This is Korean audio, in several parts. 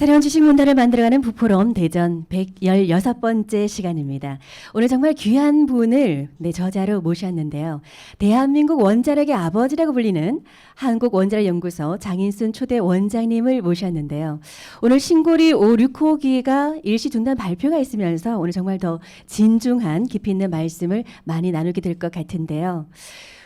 새로운 지식문화를 만들어가는 부포럼 대전 116번째 시간입니다. 오늘 정말 귀한 분을 저자로 모셨는데요. 대한민국 원자력의 아버지라고 불리는 한국원자력연구소 장인순 초대 원장님을 모셨는데요. 오늘 신고리 5, 6호기가 일시 중단 발표가 있으면서 오늘 정말 더 진중한 깊이 있는 말씀을 많이 나누게 될 것 같은데요.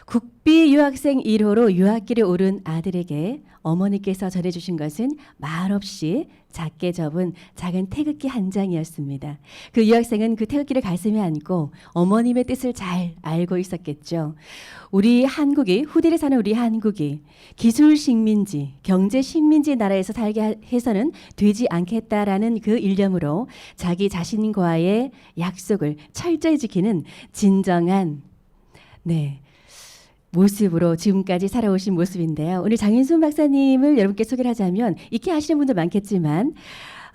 국비 유학생 1호로 유학길에 오른 아들에게 어머니께서 전해주신 것은 말없이 작게 접은 작은 태극기 한 장이었습니다. 그 유학생은 그 태극기를 가슴에 안고 어머님의 뜻을 잘 알고 있었겠죠. 우리 한국이, 후대를 사는 우리 한국이 기술 식민지, 경제 식민지 나라에서 살게 해서는 되지 않겠다라는 그 일념으로 자기 자신과의 약속을 철저히 지키는 진정한 모습으로 지금까지 살아오신 모습인데요. 오늘 장인순 박사님을 여러분께 소개를 하자면 익히 아시는 분도 많겠지만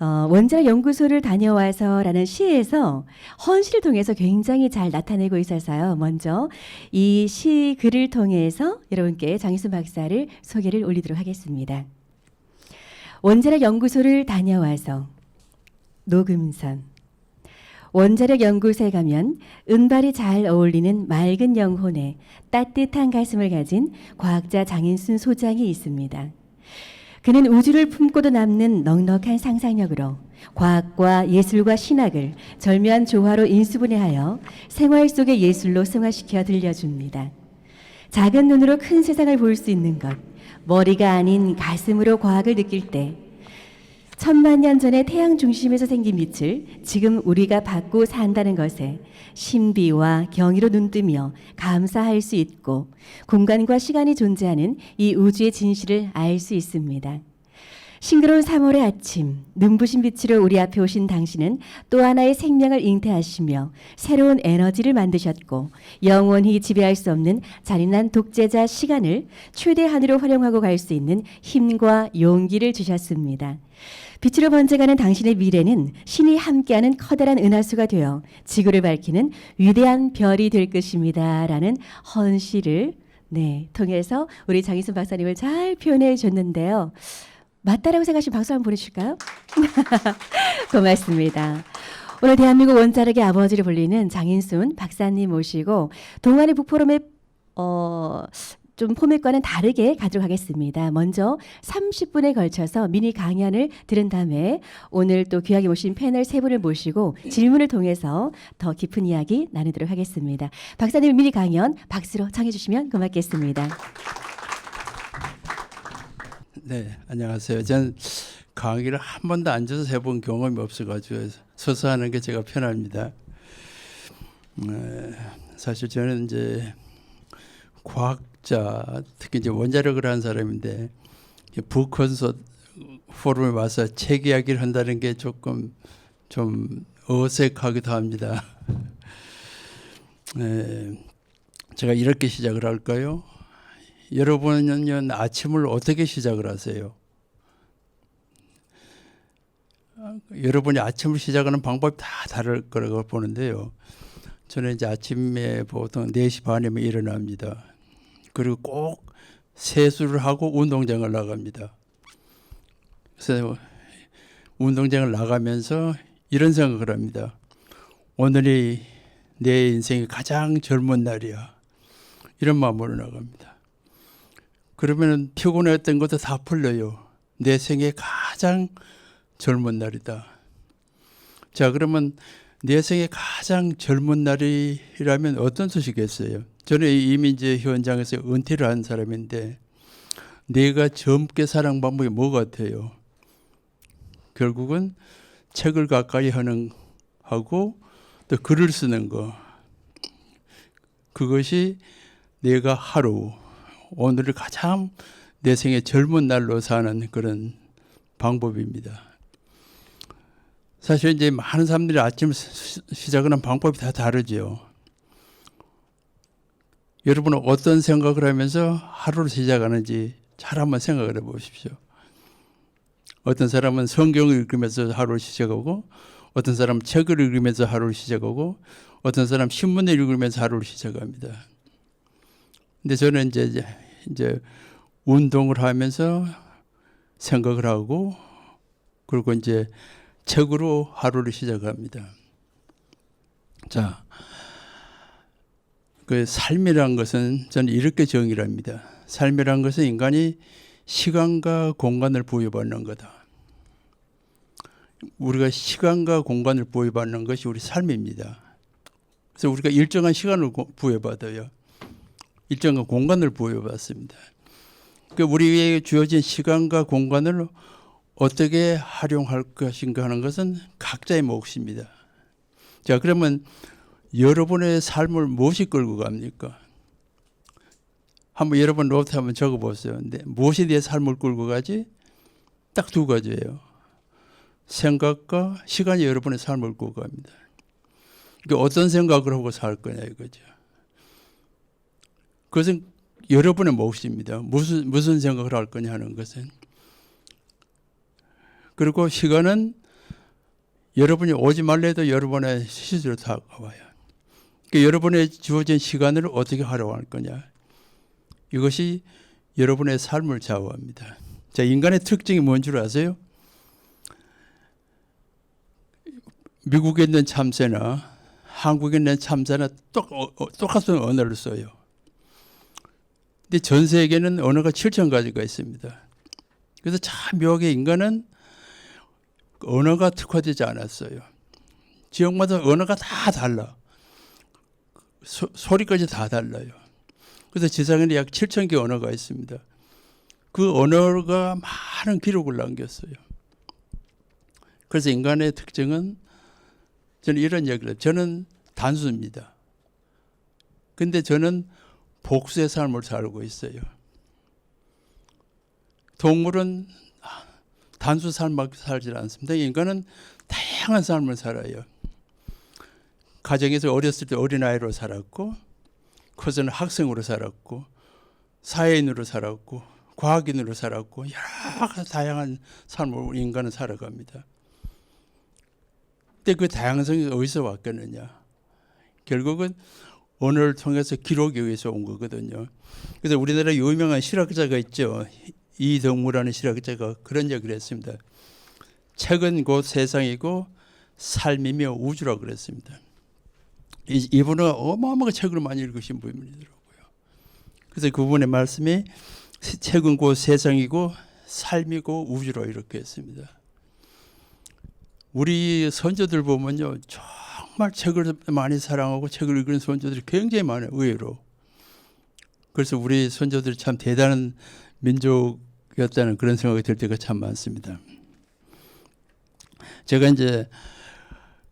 원자력 연구소를 다녀와서라는 시에서 헌시를 통해서 굉장히 잘 나타내고 있어서요. 먼저 이 시 글을 통해서 여러분께 장인순 박사를 소개를 올리도록 하겠습니다. 원자력 연구소를 다녀와서 노금선 원자력 연구소에 가면 은발이 잘 어울리는 맑은 영혼에 따뜻한 가슴을 가진 과학자 장인순 소장이 있습니다. 그는 우주를 품고도 남는 넉넉한 상상력으로 과학과 예술과 신학을 절묘한 조화로 인수분해하여 생활 속의 예술로 승화시켜 들려줍니다. 작은 눈으로 큰 세상을 볼 수 있는 것, 머리가 아닌 가슴으로 과학을 느낄 때 천만 년 전에 태양 중심에서 생긴 빛을 지금 우리가 받고 산다는 것에 신비와 경이로 눈뜨며 감사할 수 있고 공간과 시간이 존재하는 이 우주의 진실을 알 수 있습니다. 싱그러운 3월의 아침, 눈부신 빛으로 우리 앞에 오신 당신은 또 하나의 생명을 잉태하시며 새로운 에너지를 만드셨고 영원히 지배할 수 없는 잔인한 독재자 시간을 최대한으로 활용하고 갈 수 있는 힘과 용기를 주셨습니다. 빛으로 번져가는 당신의 미래는 신이 함께하는 커다란 은하수가 되어 지구를 밝히는 위대한 별이 될 것입니다. 라는 헌시를 통해서 우리 장인순 박사님을 잘 표현해 줬는데요. 맞다라고 생각하시면 박수 한번 보내주실까요? 고맙습니다. 오늘 대한민국 원자력의 아버지를 불리는 장인순 박사님 모시고 동아리 북포럼의 좀 포맷과는 다르게 가도록 하겠습니다. 먼저 30분에 걸쳐서 미니 강연을 들은 다음에 오늘 또 귀하게 모신 패널 3분을 모시고 질문을 통해서 더 깊은 이야기 나누도록 하겠습니다. 박사님 미니 강연 박수로 청해 주시면 고맙겠습니다. 네, 안녕하세요. 저는 강의를 한 번도 앉아서 해본 경험이 없어가지고 서서 하는 게 제가 편합니다. 사실 저는 이제 과학자, 특히 이제 원자력을 한 사람인데 북콘서트 포럼에 와서 책 이야기를 한다는 게 조금 좀 어색하기도 합니다. 제가 이렇게 시작을 할까요? 여러분은 아침을 어떻게 시작을 하세요? 여러분이 아침을 시작하는 방법이 다 다를 거라고 보는데요. 저는 이제 아침에 보통 4시 반이면 일어납니다. 그리고 꼭 세수를 하고 운동장을 나갑니다. 그래서 운동장을 나가면서 이런 생각을 합니다. 오늘이 내 인생의 가장 젊은 날이야. 이런 마음으로 나갑니다. 그러면 피곤했던 것도 다 풀려요. 내 생애 가장 젊은 날이다. 자, 그러면 내 생애 가장 젊은 날이라면 어떤 뜻이겠어요? 저는 이미 이제 현장에서 은퇴를 한 사람인데 내가 젊게 사는 방법이 뭐 같아요? 결국은 책을 가까이 하고 또 글을 쓰는 거. 그것이 내가 하루 오늘을 가장 내 생의 젊은 날로 사는 그런 방법입니다. 사실 이제 많은 사람들이 아침을 시작하는 방법이 다 다르죠. 여러분은 어떤 생각을 하면서 하루를 시작하는지 잘 한번 생각을 해보십시오. 어떤 사람은 성경을 읽으면서 하루를 시작하고, 어떤 사람은 책을 읽으면서 하루를 시작하고, 어떤 사람은 신문을 읽으면서 하루를 시작합니다. 근데 저는 이제 운동을 하면서 생각을 하고 그리고 이제 책으로 하루를 시작합니다. 자, 그 삶이란 것은 저는 이렇게 정의를 합니다. 삶이란 것은 인간이 시간과 공간을 부여받는 거다. 우리가 시간과 공간을 부여받는 것이 우리 삶입니다. 그래서 우리가 일정한 시간을 부여받아요. 일정한 공간을 부여받습니다. 그러니까 우리에게 주어진 시간과 공간을 어떻게 활용할 것인가 하는 것은 각자의 몫입니다. 자, 그러면 여러분의 삶을 무엇이 끌고 갑니까? 한번 여러분 노트 한번 적어보세요. 무엇이 내 삶을 끌고 가지? 딱 두 가지예요. 생각과 시간이 여러분의 삶을 끌고 갑니다. 그러니까 어떤 생각을 하고 살 거냐 이거죠. 그것은 여러분의 몫입니다. 무슨 생각을 할 거냐 하는 것은. 그리고 시간은 여러분이 오지 말래도 여러분의 시주로 다가와요. 그러니까 여러분의 주어진 시간을 어떻게 활용할 거냐. 이것이 여러분의 삶을 좌우합니다. 자, 인간의 특징이 뭔 줄 아세요? 미국에 있는 참새나 한국에 있는 참새나 똑같은 언어를 써요. 근데 전 세계에는 언어가 7,000가지가 있습니다. 그래서 참 묘하게 인간은 언어가 특화되지 않았어요. 지역마다 언어가 다 달라. 소리까지 다 달라요. 그래서 지상에는 약 7,000개 언어가 있습니다. 그 언어가 많은 기록을 남겼어요. 그래서 인간의 특징은 저는 이런 얘기를 해요. 저는 단수입니다. 근데 저는 복수의 삶을 살고 있어요. 동물은 단수 삶을 살지 않습니다. 인간은 다양한 삶을 살아요. 가정에서 어렸을 때 어린아이로 살았고, 커서는 학생으로 살았고, 사회인으로 살았고, 과학인으로 살았고, 여러 가지 다양한 삶을 인간은 살아갑니다. 근데 그 다양성이 어디서 왔겠느냐? 결국은 언어를 통해서 기록에 의해서 온 거거든요. 그래서 우리나라 유명한 실학자가 있죠. 이덕무라는 실학자가 그런 얘기를 했습니다. 책은 곧 세상이고 삶이며 우주라고 그랬습니다. 이분은 어마어마하게 책을 많이 읽으신 분이더라고요. 그래서 그분의 말씀이 책은 곧 세상이고 삶이고 우주로 이렇게 했습니다. 우리 선조들 보면요, 정말 책을 많이 사랑하고 책을 읽는 선조들이 굉장히 많아요. 의외로. 그래서 우리 선조들이 참 대단한 민족이었다는 그런 생각이 들 때가 참 많습니다. 제가 이제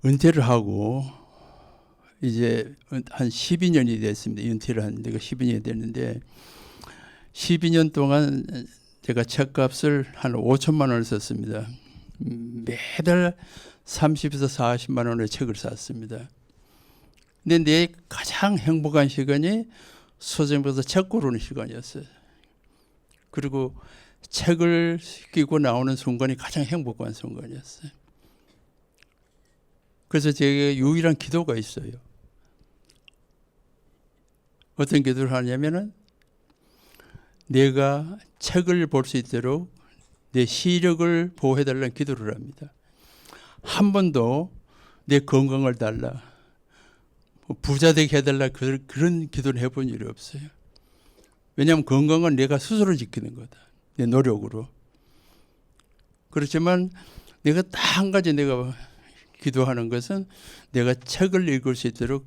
은퇴를 하고 이제 한 12년이 됐습니다. 은퇴를 한 데가 12년이 됐는데 12년 동안 제가 책값을 한 5천만 원을 썼습니다. 매달 30에서 40만 원의 책을 샀습니다. 근데 내 가장 행복한 시간이 서점에서 책 고르는 시간이었어요. 그리고 책을 끼고 나오는 순간이 가장 행복한 순간이었어요. 그래서 제게 유일한 기도가 있어요. 어떤 기도를 하냐면은 내가 책을 볼 수 있도록 내 시력을 보호해달라는 기도를 합니다. 한 번도 내 건강을 달라, 부자 되게 해달라 그런 기도를 해본 일이 없어요. 왜냐하면 건강은 내가 스스로 지키는 거다. 내 노력으로. 그렇지만 내가 딱 한 가지 내가 기도하는 것은 내가 책을 읽을 수 있도록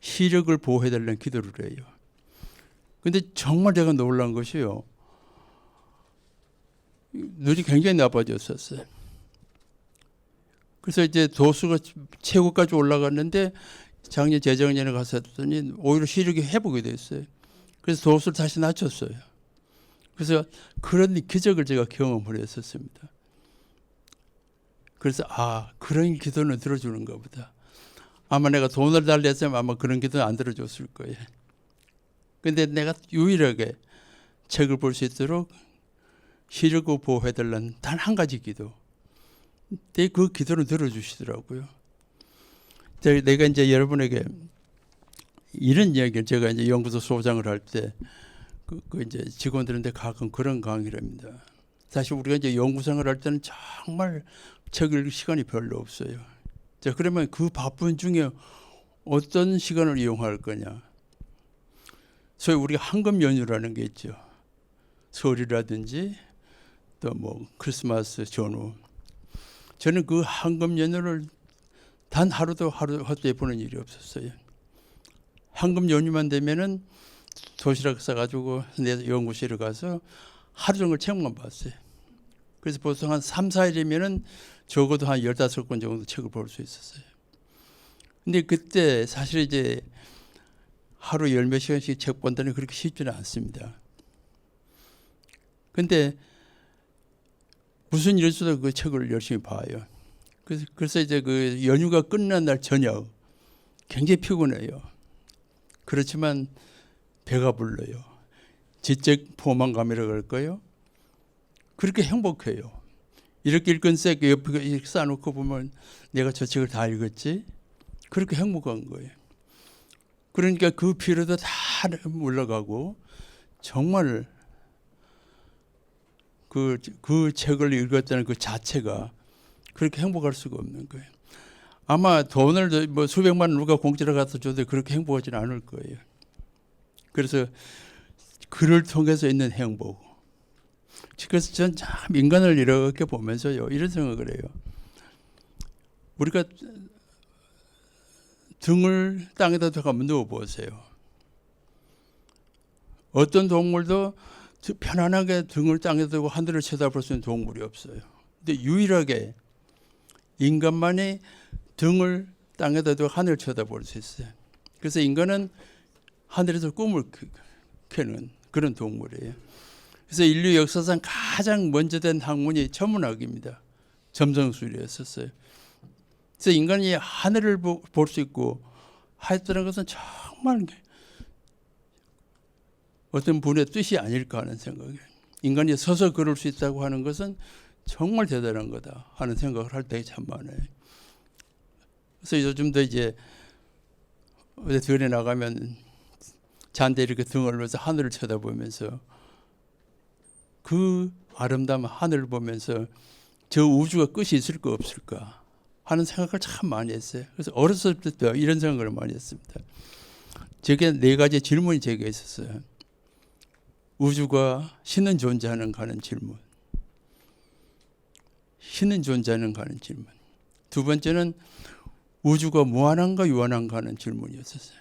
시력을 보호해달라는 기도를 해요. 근데 정말 제가 놀란 것이요. 눈이 굉장히 나빠졌었어요. 그래서 이제 도수가 최고까지 올라갔는데 작년 재작년에 갔었더니 오히려 시력이 회복이 됐어요. 그래서 도수를 다시 낮췄어요. 그래서 그런 기적을 제가 경험을 했었습니다. 그래서 그런 기도는 들어주는가 보다. 아마 내가 돈을 달라 했으면 아마 그런 기도는 안 들어줬을 거예요. 근데 내가 유일하게 책을 볼 수 있도록 시력을 보호해달라는 단 한 가지 기도. 근데 그 기도를 들어주시더라고요. 내가 이제 여러분에게 이런 이야기를 제가 이제 연구소 소장을 할 때 그 이제 직원들한테 가끔 그런 강의를 합니다. 사실 우리가 이제 연구생활 할 때는 정말 책 읽을 시간이 별로 없어요. 자, 그러면 그 바쁜 중에 어떤 시간을 이용할 거냐? 소위 우리가 황금 연휴라는 게 있죠. 설이라든지 또 뭐 크리스마스 전후. 저는 그 황금 연휴를 단 하루도 헛되이 보는 일이 없었어요. 황금 연휴만 되면은 도시락 싸가지고 내 연구실에 가서 하루 종일 책만 봤어요. 그래서 보통 한 3, 4일이면은 적어도 한 15권 정도 책을 볼 수 있었어요. 근데 그때 사실 이제 하루 10몇 시간씩 책 본다는 그렇게 쉽지는 않습니다. 근데 무슨 일 있어도 그 책을 열심히 봐요. 그래서 이제 그 연휴가 끝난 날 저녁 굉장히 피곤해요. 그렇지만 배가 불러요. 지적 포만감이라고 할까요? 그렇게 행복해요. 이렇게 읽은 책 옆에 이렇게 쌓아놓고 보면 내가 저 책을 다 읽었지? 그렇게 행복한 거예요. 그러니까 그 피로도 다 물러가고 정말 그 책을 읽었다는 그 자체가 그렇게 행복할 수가 없는 거예요. 아마 돈을 뭐 수백만 원 누가 공짜로 갖다 줘도 그렇게 행복하지는 않을 거예요. 그래서 글을 통해서 있는 행복. 그래서 전 참 인간을 이렇게 보면서요 이런 생각을 해요. 우리가 등을 땅에다 두고 한번 누워보세요. 어떤 동물도 편안하게 등을 땅에 두고 하늘을 쳐다볼 수 있는 동물이 없어요. 근데 유일하게 인간만이 등을 땅에다 두고 하늘을 쳐다볼 수 있어요. 그래서 인간은 하늘에서 꿈을 켜는 그런 동물이에요. 그래서 인류 역사상 가장 먼저 된 학문이 천문학입니다. 점성술이었었어요. 그래서 인간이 하늘을 볼 수 있고 하였다는 것은 정말 어떤 분의 뜻이 아닐까 하는 생각이에요. 인간이 서서 걸을 수 있다고 하는 것은 정말 대단한 거다 하는 생각을 할 때가 참 많아요. 그래서 요즘도 이제 어디 들에 나가면 잔대 이렇게 등을 올려서 하늘을 쳐다보면서 그 아름다운 하늘을 보면서 저 우주가 끝이 있을까 없을까 하는 생각을 참 많이 했어요. 그래서 어렸을 때부터 이런 생각을 많이 했습니다. 제게 4가지 질문이 제게 있었어요. 우주가 신은 존재하는가 하는 질문. 신은 존재하는가 하는 질문. 두 번째는 우주가 무한한가 유한한가 하는 질문이었어요.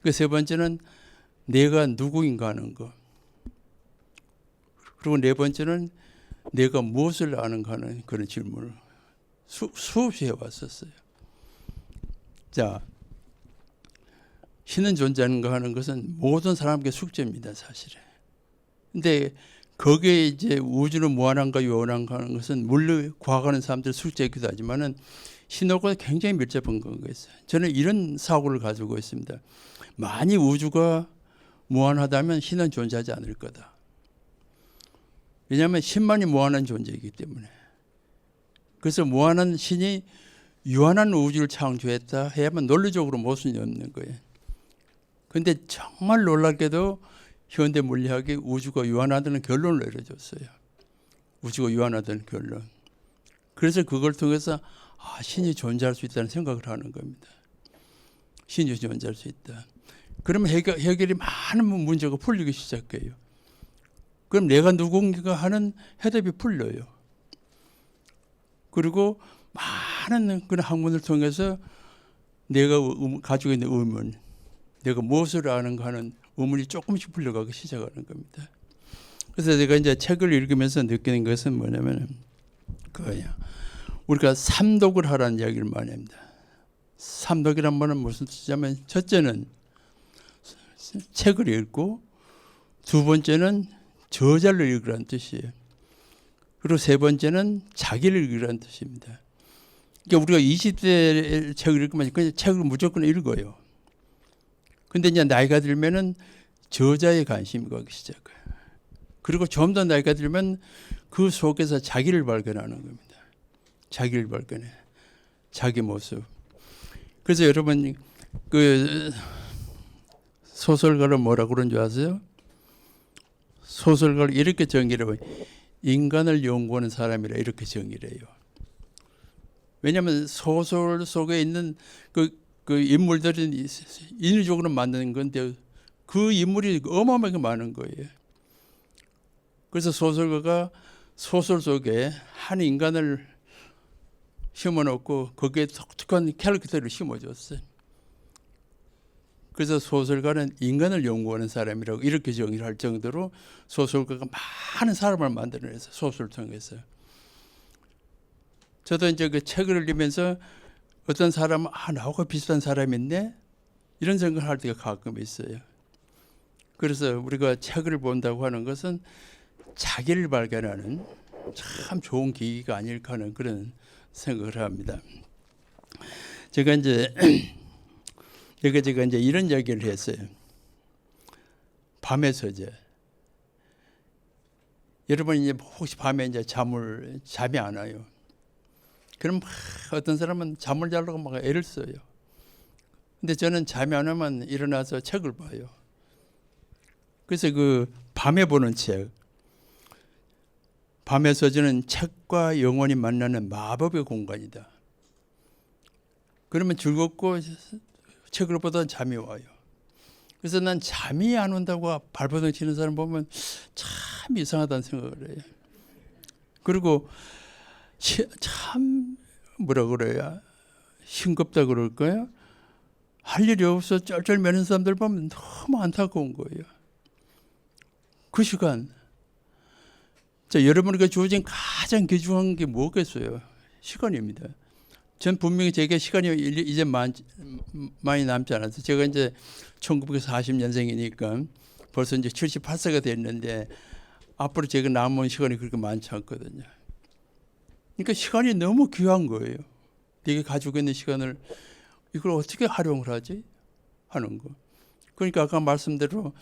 그 세 번째는 내가 누구인가 하는 거. 그리고 네 번째는 내가 무엇을 아는가 하는 그런 질문을 수없이 해왔었어요. 자, 신은 존재하는가 하는 것은 모든 사람에게 숙제입니다, 사실은. 근데 거기에 이제 우주는 무한한가 유한한가 하는 것은 물론 과거하는 사람들 숙제이기도 하지만은 신하고 굉장히 밀접한 거가 있어요. 저는 이런 사고를 가지고 있습니다. 만약 우주가 무한하다면 신은 존재하지 않을 거다. 왜냐하면 신만이 무한한 존재이기 때문에. 그래서 무한한 신이 유한한 우주를 창조했다 해야만 논리적으로 모순이 없는 거예요. 그런데 정말 놀랍게도 현대 물리학이 우주가 유한하다는 결론을 내려줬어요. 우주가 유한하다는 결론. 그래서 그걸 통해서 신이 존재할 수 있다는 생각을 하는 겁니다. 신이 존재할 수 있다. 그러면 해결이 많은 문제가 풀리기 시작해요. 그럼 내가 누군가 하는 해답이 풀려요. 그리고 많은 그런 학문을 통해서 내가 가지고 있는 의문, 내가 무엇을 아는가 하는 의문이 조금씩 풀려가기 시작하는 겁니다. 그래서 제가 이제 책을 읽으면서 느끼는 것은 뭐냐면 그거야. 우리가 삼독을 하라는 이야기를 많이 합니다. 삼독이란 말은 무슨 뜻이냐면 첫째는 책을 읽고 두 번째는 저자를 읽으라는 뜻이에요. 그리고 세 번째는 자기를 읽으라는 뜻입니다. 그러니까 우리가 20대 책을 읽으면 그냥 책을 무조건 읽어요. 근데 이제 나이가 들면은 저자의 관심이 가기 시작해요. 그리고 좀 더 나이가 들면 그 속에서 자기를 발견하는 겁니다. 자기를 발견해. 자기 모습. 그래서 여러분 그 소설가를 뭐라고 그러는 줄 아세요? 소설가를 이렇게 정의를 해요. 인간을 연구하는 사람이라 이렇게 정의를 해요. 왜냐하면 소설 속에 있는 그 인물들은 인위적으로 만드는 건데 그 인물이 어마어마하게 많은 거예요. 그래서 소설가가 소설 속에 한 인간을 심어놓고 거기에 독특한 캐릭터를 심어줬어요. 그래서 소설가는 인간을 연구하는 사람이라고 이렇게 정의를 할 정도로 소설가가 많은 사람을 만들어내서 소설을 통해서. 저도 이제 그 책을 읽으면서 어떤 사람은 나하고 비슷한 사람이 있네 이런 생각을 할 때가 가끔 있어요. 그래서 우리가 책을 본다고 하는 것은 자기를 발견하는 참 좋은 계기가 아닐까 하는 그런 생각을 합니다. 제가 이제 제가 이제 이런 얘기를 했어요. 밤의 서재. 여러분 이제 혹시 밤에 이제 잠이 안 와요. 그럼 어떤 사람은 잠을 자려고 막 애를 써요. 근데 저는 잠이 안 오면 일어나서 책을 봐요. 그래서 그 밤에 보는 책. 밤의 서재는 책과 영혼이 만나는 마법의 공간이다. 그러면 즐겁고 책을 보다 잠이 와요. 그래서 난 잠이 안 온다고 발버둥 치는 사람 보면 참 이상하다는 생각을 해요. 그리고 참 뭐라 그래야 싱겁다 그럴까요? 할 일이 없어 쩔쩔매는 사람들 보면 너무 안타까운 거예요. 그 시간 여러분에게 주어진 가장 귀중한 게 뭐겠어요? 시간입니다. 전 분명히 제게 시간이 이제 많이 남지 않아서 제가 이제 1940년생이니까 벌써 이제 78세가 됐는데 앞으로 제가 남은 시간이 그렇게 많지 않거든요. 그러니까 시간이 너무 귀한 거예요. 내게 가지고 있는 시간을 이걸 어떻게 활용을 하지? 하는 거. 그러니까 아까 말씀대로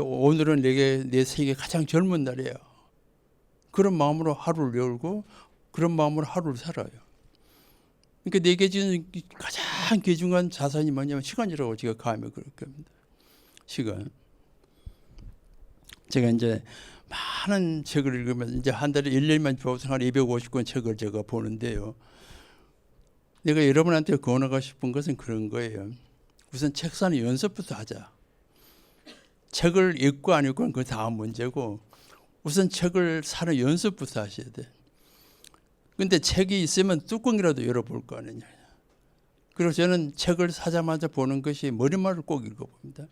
오늘은 내 세계 가장 젊은 날이에요. 그런 마음으로 하루를 열고 그런 마음으로 하루를 살아요. 그러니까 내게 지금 가장 귀중한 자산이 뭐냐면 시간이라고 제가 감히 그렇게 합니다. 시간. 제가 이제 많은 책을 읽으면 이제 한 달에 1년만 보통 한 250권 책을 제가 보는데요. 내가 여러분한테 권하고 싶은 것은 그런 거예요. 우선 책 사는 연습부터 하자. 책을 읽고 안 읽고는 그 다음 문제고 우선 책을 사는 연습부터 하셔야 돼. 근데 책이 있으면 뚜껑이라도 열어볼 거 아니냐. 그래서 저는 책을 사자마자 보는 것이 머릿말을 꼭 읽어봅니다.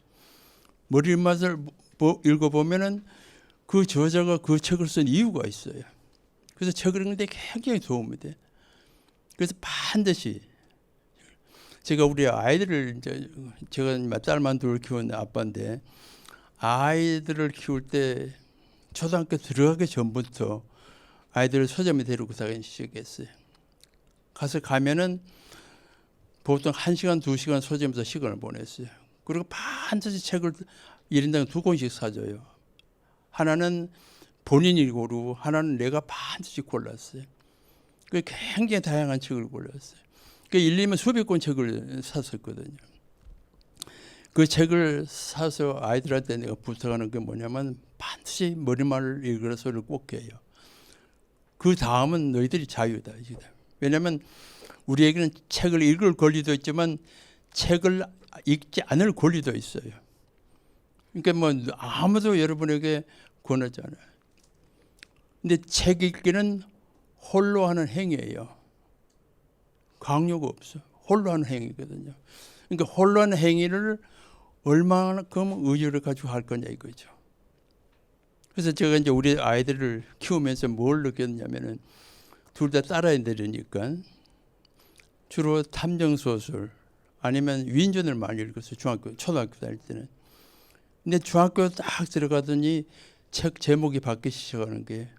머릿말을 읽어보면은 그 저자가 그 책을 쓴 이유가 있어요. 그래서 책을 읽는데 굉장히 도움이 돼. 그래서 반드시 제가 우리 아이들을 제가 딸만 둘 키우는 아빠인데 아이들을 키울 때 초등학교 들어가기 전부터 아이들을 서점에 데리고 다니기 시작했어요. 가면은 보통 1시간, 2시간 서점에서 시간을 보냈어요. 그리고 반드시 책을 1인당 2권씩 사줘요. 하나는 본인이 고르고 하나는 내가 반드시 골랐어요. 굉장히 다양한 책을 골랐어요. 1, 2면 수백 권 책을 샀었거든요. 그 책을 사서 아이들한테 내가 부탁하는 게 뭐냐면 반드시 머리말을 읽으라 소리를 꼭 해요. 그 다음은 너희들이 자유다. 왜냐하면 우리에게는 책을 읽을 권리도 있지만 책을 읽지 않을 권리도 있어요. 그러니까 뭐 아무도 여러분에게 권하지 않아요. 근데 책 읽기는 홀로 하는 행위예요. 강요가 없어. 홀로 하는 행위거든요. 그러니까 홀로 하는 행위를 얼마만큼 의지를 가지고 할 거냐 이거죠. 그래서 제가 이제 우리 아이들을 키우면서 뭘 느꼈냐면은 둘 다 딸아이들이니까 주로 탐정 소설 아니면 위인전을 많이 읽었어요. 초등학교 다닐 때는. 근데 중학교 딱 들어가더니 책 제목이 바뀌기 시작하는 게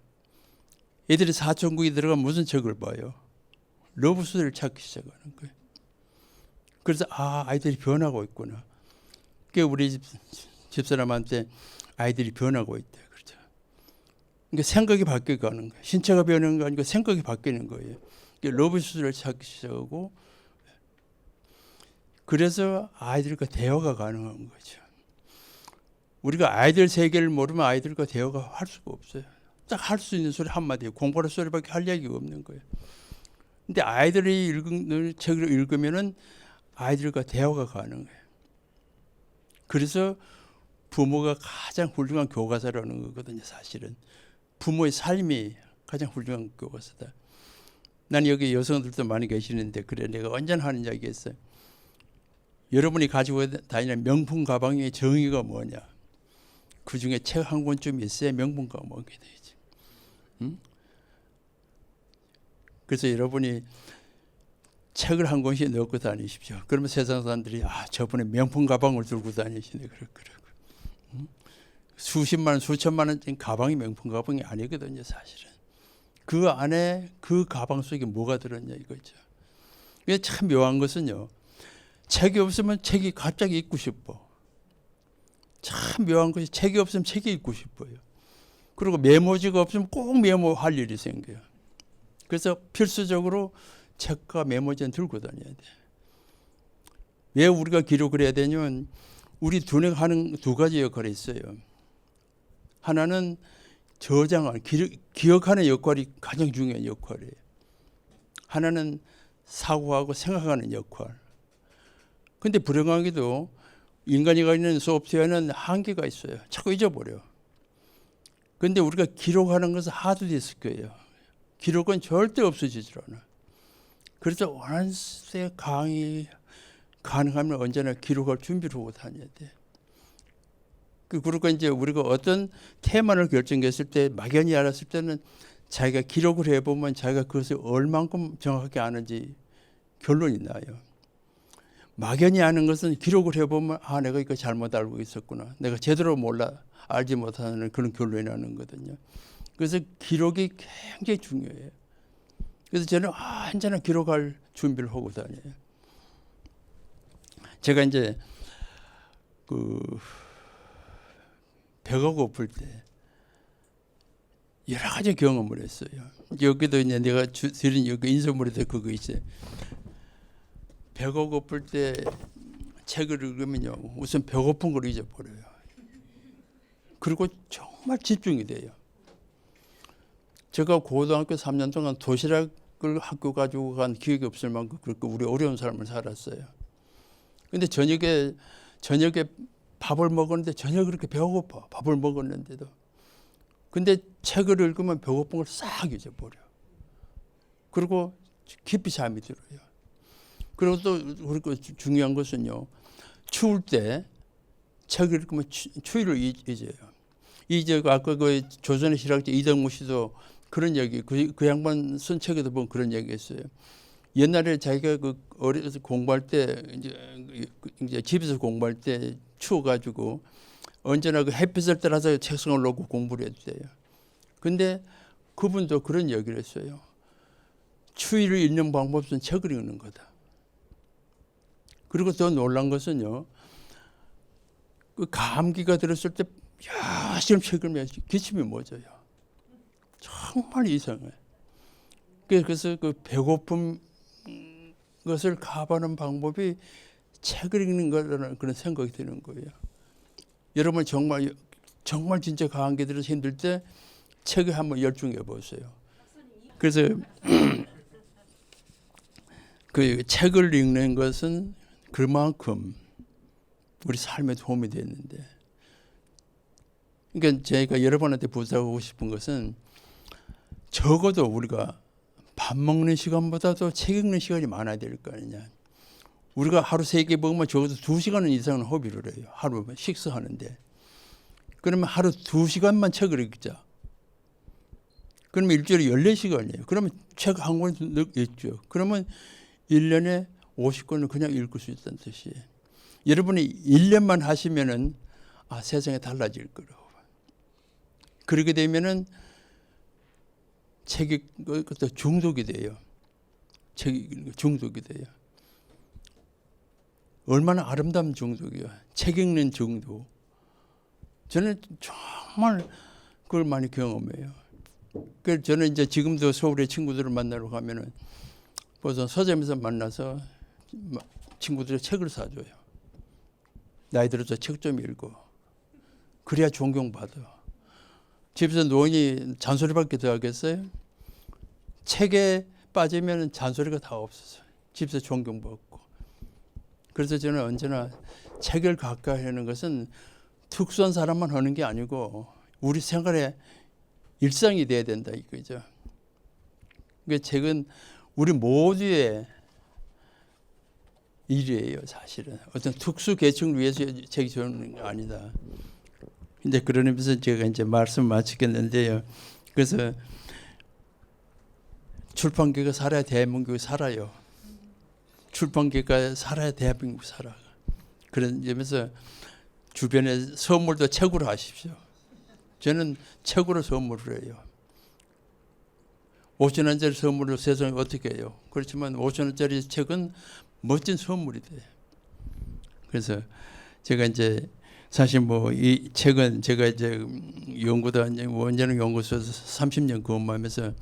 애들이 사춘기에 들어가면 무슨 책을 봐요? 러브스토리를 찾기 시작하는 거예요. 그래서 아이들이 변하고 있구나. 그러니까 우리 집사람한테 아이들이 변하고 있대. 그렇죠. 그러니까 생각이 바뀌어가는 거예요. 신체가 변하는 거 아니고 생각이 바뀌는 거예요. 그러니까 러브스토리를 찾기 시작하고 그래서 아이들과 대화가 가능한 거죠. 우리가 아이들 세계를 모르면 아이들과 대화가 할 수가 없어요. 딱 할 수 있는 소리 한마디, 공부하는 소리밖에 할 얘기가 없는 거예요. 근데 아이들이 읽는 책을 읽으면은 아이들과 대화가 가능해요. 그래서 부모가 가장 훌륭한 교과서라는 거거든요. 사실은 부모의 삶이 가장 훌륭한 교과서다. 난 여기 여성들도 많이 계시는데 그래 내가 언제나 하는 이야기 했어요. 여러분이 가지고 다니는 명품 가방의 정의가 뭐냐. 그중에 책 한 권쯤 있어야 명품 가방이 되지. 응? 그래서 여러분이 책을 한 권씩 넣고 다니십시오. 그러면 세상 사람들이 저분이 명품 가방을 들고 다니시네. 그러고. 응? 수십만 원, 수천만 원짜리 가방이 명품 가방이 아니거든요. 사실은. 그 안에 그 가방 속에 뭐가 들었냐 이거죠. 이게 참 묘한 것은요. 책이 없으면 책이 갑자기 읽고 싶어. 참 묘한 것이 책이 없으면 책이 읽고 싶어요. 그리고 메모지가 없으면 꼭 메모할 일이 생겨요. 그래서 필수적으로 책과 메모지는 들고 다녀야 돼. 왜 우리가 기록을 해야 되냐면 우리 두뇌가 하는 두 가지 역할이 있어요. 하나는 저장하는, 기억하는 역할이 가장 중요한 역할이에요. 하나는 사고하고 생각하는 역할. 근데 불행하게도 인간이 가지는 소프트웨어는 한계가 있어요. 자꾸 잊어버려. 근데 우리가 기록하는 것은 하드디스크예요. 기록은 절대 없어지질 않아. 그래서 원한세 강의 가능하면 언제나 기록할 준비를 하고 다녀야 돼. 그리고 이제 우리가 어떤 테마를 결정했을 때 막연히 알았을 때는 자기가 기록을 해보면 자기가 그것을 얼만큼 정확하게 아는지 결론이 나요. 막연히 아는 것은 기록을 해보면 내가 이거 잘못 알고 있었구나. 내가 제대로 알지 못하는 그런 결론이 나는 거거든요. 그래서 기록이 굉장히 중요해요. 그래서 저는 언제나 기록할 준비를 하고 다녀요. 제가 이제 배가 고플 때 여러 가지 경험을 했어요. 여기도 이제 내가 드린 여기 인쇄물에도 그거 있어요. 배가 고플 때 책을 읽으면요, 우선 배고픈 걸 잊어버려요. 그리고 정말 집중이 돼요. 제가 고등학교 3년 동안 도시락을 학교 가지고 간 기억이 없을 만큼 그렇게 우리 어려운 삶을 살았어요. 근데 저녁에 밥을 먹었는데 저녁에 그렇게 배고파. 밥을 먹었는데도. 근데 책을 읽으면 배고픈 걸 싹 잊어버려. 그리고 깊이 잠이 들어요. 그리고 또 중요한 것은요. 추울 때 책을 읽으면 추위를 잊어요. 이제 아까 그 조선의 실학자 이덕무 씨도 그런 얘기, 그 양반 쓴 책에도 보면 그런 얘기했어요. 옛날에 자기가 어려서 공부할 때 이제 집에서 공부할 때 추워가지고 언제나 그 햇빛을 따라서 책상을 놓고 공부를 했대요. 근데 그분도 그런 얘기를 했어요. 추위를 잊는 방법은 책을 읽는 거다. 그리고 더 놀란 것은요. 그 감기가 들었을 때 열심히 책을 읽으면 기침이 멎어요. 정말 이상해. 그래서 그 배고픔 것을 가하는 방법이 책을 읽는 거라는 그런 생각이 드는 거예요. 여러분 정말 진짜 감기 들어서 힘들 때 책에 한번 열중해 보세요. 그래서 그 책을 읽는 것은 그만큼 우리 삶에 도움이 됐는데, 그러니까 제가 여러분한테 부탁하고 싶은 것은 적어도 우리가 밥 먹는 시간보다도 책 읽는 시간이 많아야 될 거 아니냐. 우리가 하루 3개 먹으면 적어도 2시간 이상은 허비를 해요. 하루 식사하는데. 그러면 하루 2시간만 책을 읽자. 그러면 일주일에 14시간이에요. 그러면 책 한 권 읽죠. 그러면 1년에 50권을 그냥 읽을 수 있다는 뜻이에요. 여러분이 1년만 하시면은 세상이 달라질 거라고. 그렇게 되면은 책이 그것도 중독이 돼요. 책이 중독이 돼요. 얼마나 아름다운 중독이에요. 책 읽는 중독. 저는 정말 그걸 많이 경험해요. 그래서 저는 이제 지금도 서울에 친구들을 만나러 가면은 보통 서점에서 만나서 친구들이 책을 사줘요. 나이 들어서 책 좀 읽어. 그래야 존경받아. 집에서 노인이 잔소리밖에 더 하겠어요? 책에 빠지면 잔소리가 다 없어서 집에서 존경받고. 그래서 저는 언제나 책을 가까이 하는 것은 특수한 사람만 하는 게 아니고 우리 생활의 일상이 돼야 된다 이거죠. 그러니까 책은 우리 모두의 일이에요, 사실은. 어떤 특수 계층을 위해서 책이 주는 게 아니다. 근데 그런 의미에서 제가 이제 말씀 마치겠는데요. 그래서 출판계가 살아야 대한민국이 살아요. 출판계가 살아야 대한민국 살아. 그런 점에서 주변에 선물도 책으로 하십시오. 저는 책으로 선물을 해요. 5,000원짜리 선물을 세상에 어떻게 해요? 그렇지만 5,000원짜리 책은 멋진 선물이 돼요. 그래서 제가 이제 사실 뭐 이 책은 제가 이제 연구단 원자력 연구소에서 30년 근무하면서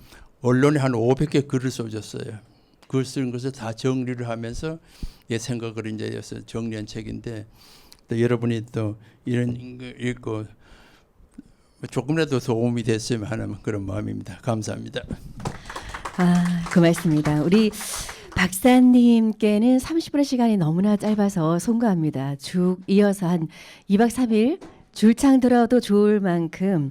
언론에 한 500개 글을 써줬어요. 글 쓰는 것을 다 정리를 하면서 생각을 이제 정리한 책인데 또 여러분이 또 이런 거 읽고 조금이라도 도움이 됐으면 하는 그런 마음입니다. 감사합니다. 그 말씀입니다. 우리 박사님께는 30분의 시간이 너무나 짧아서 송구합니다. 쭉 이어서 한 2박 3일 줄창 들어도 좋을 만큼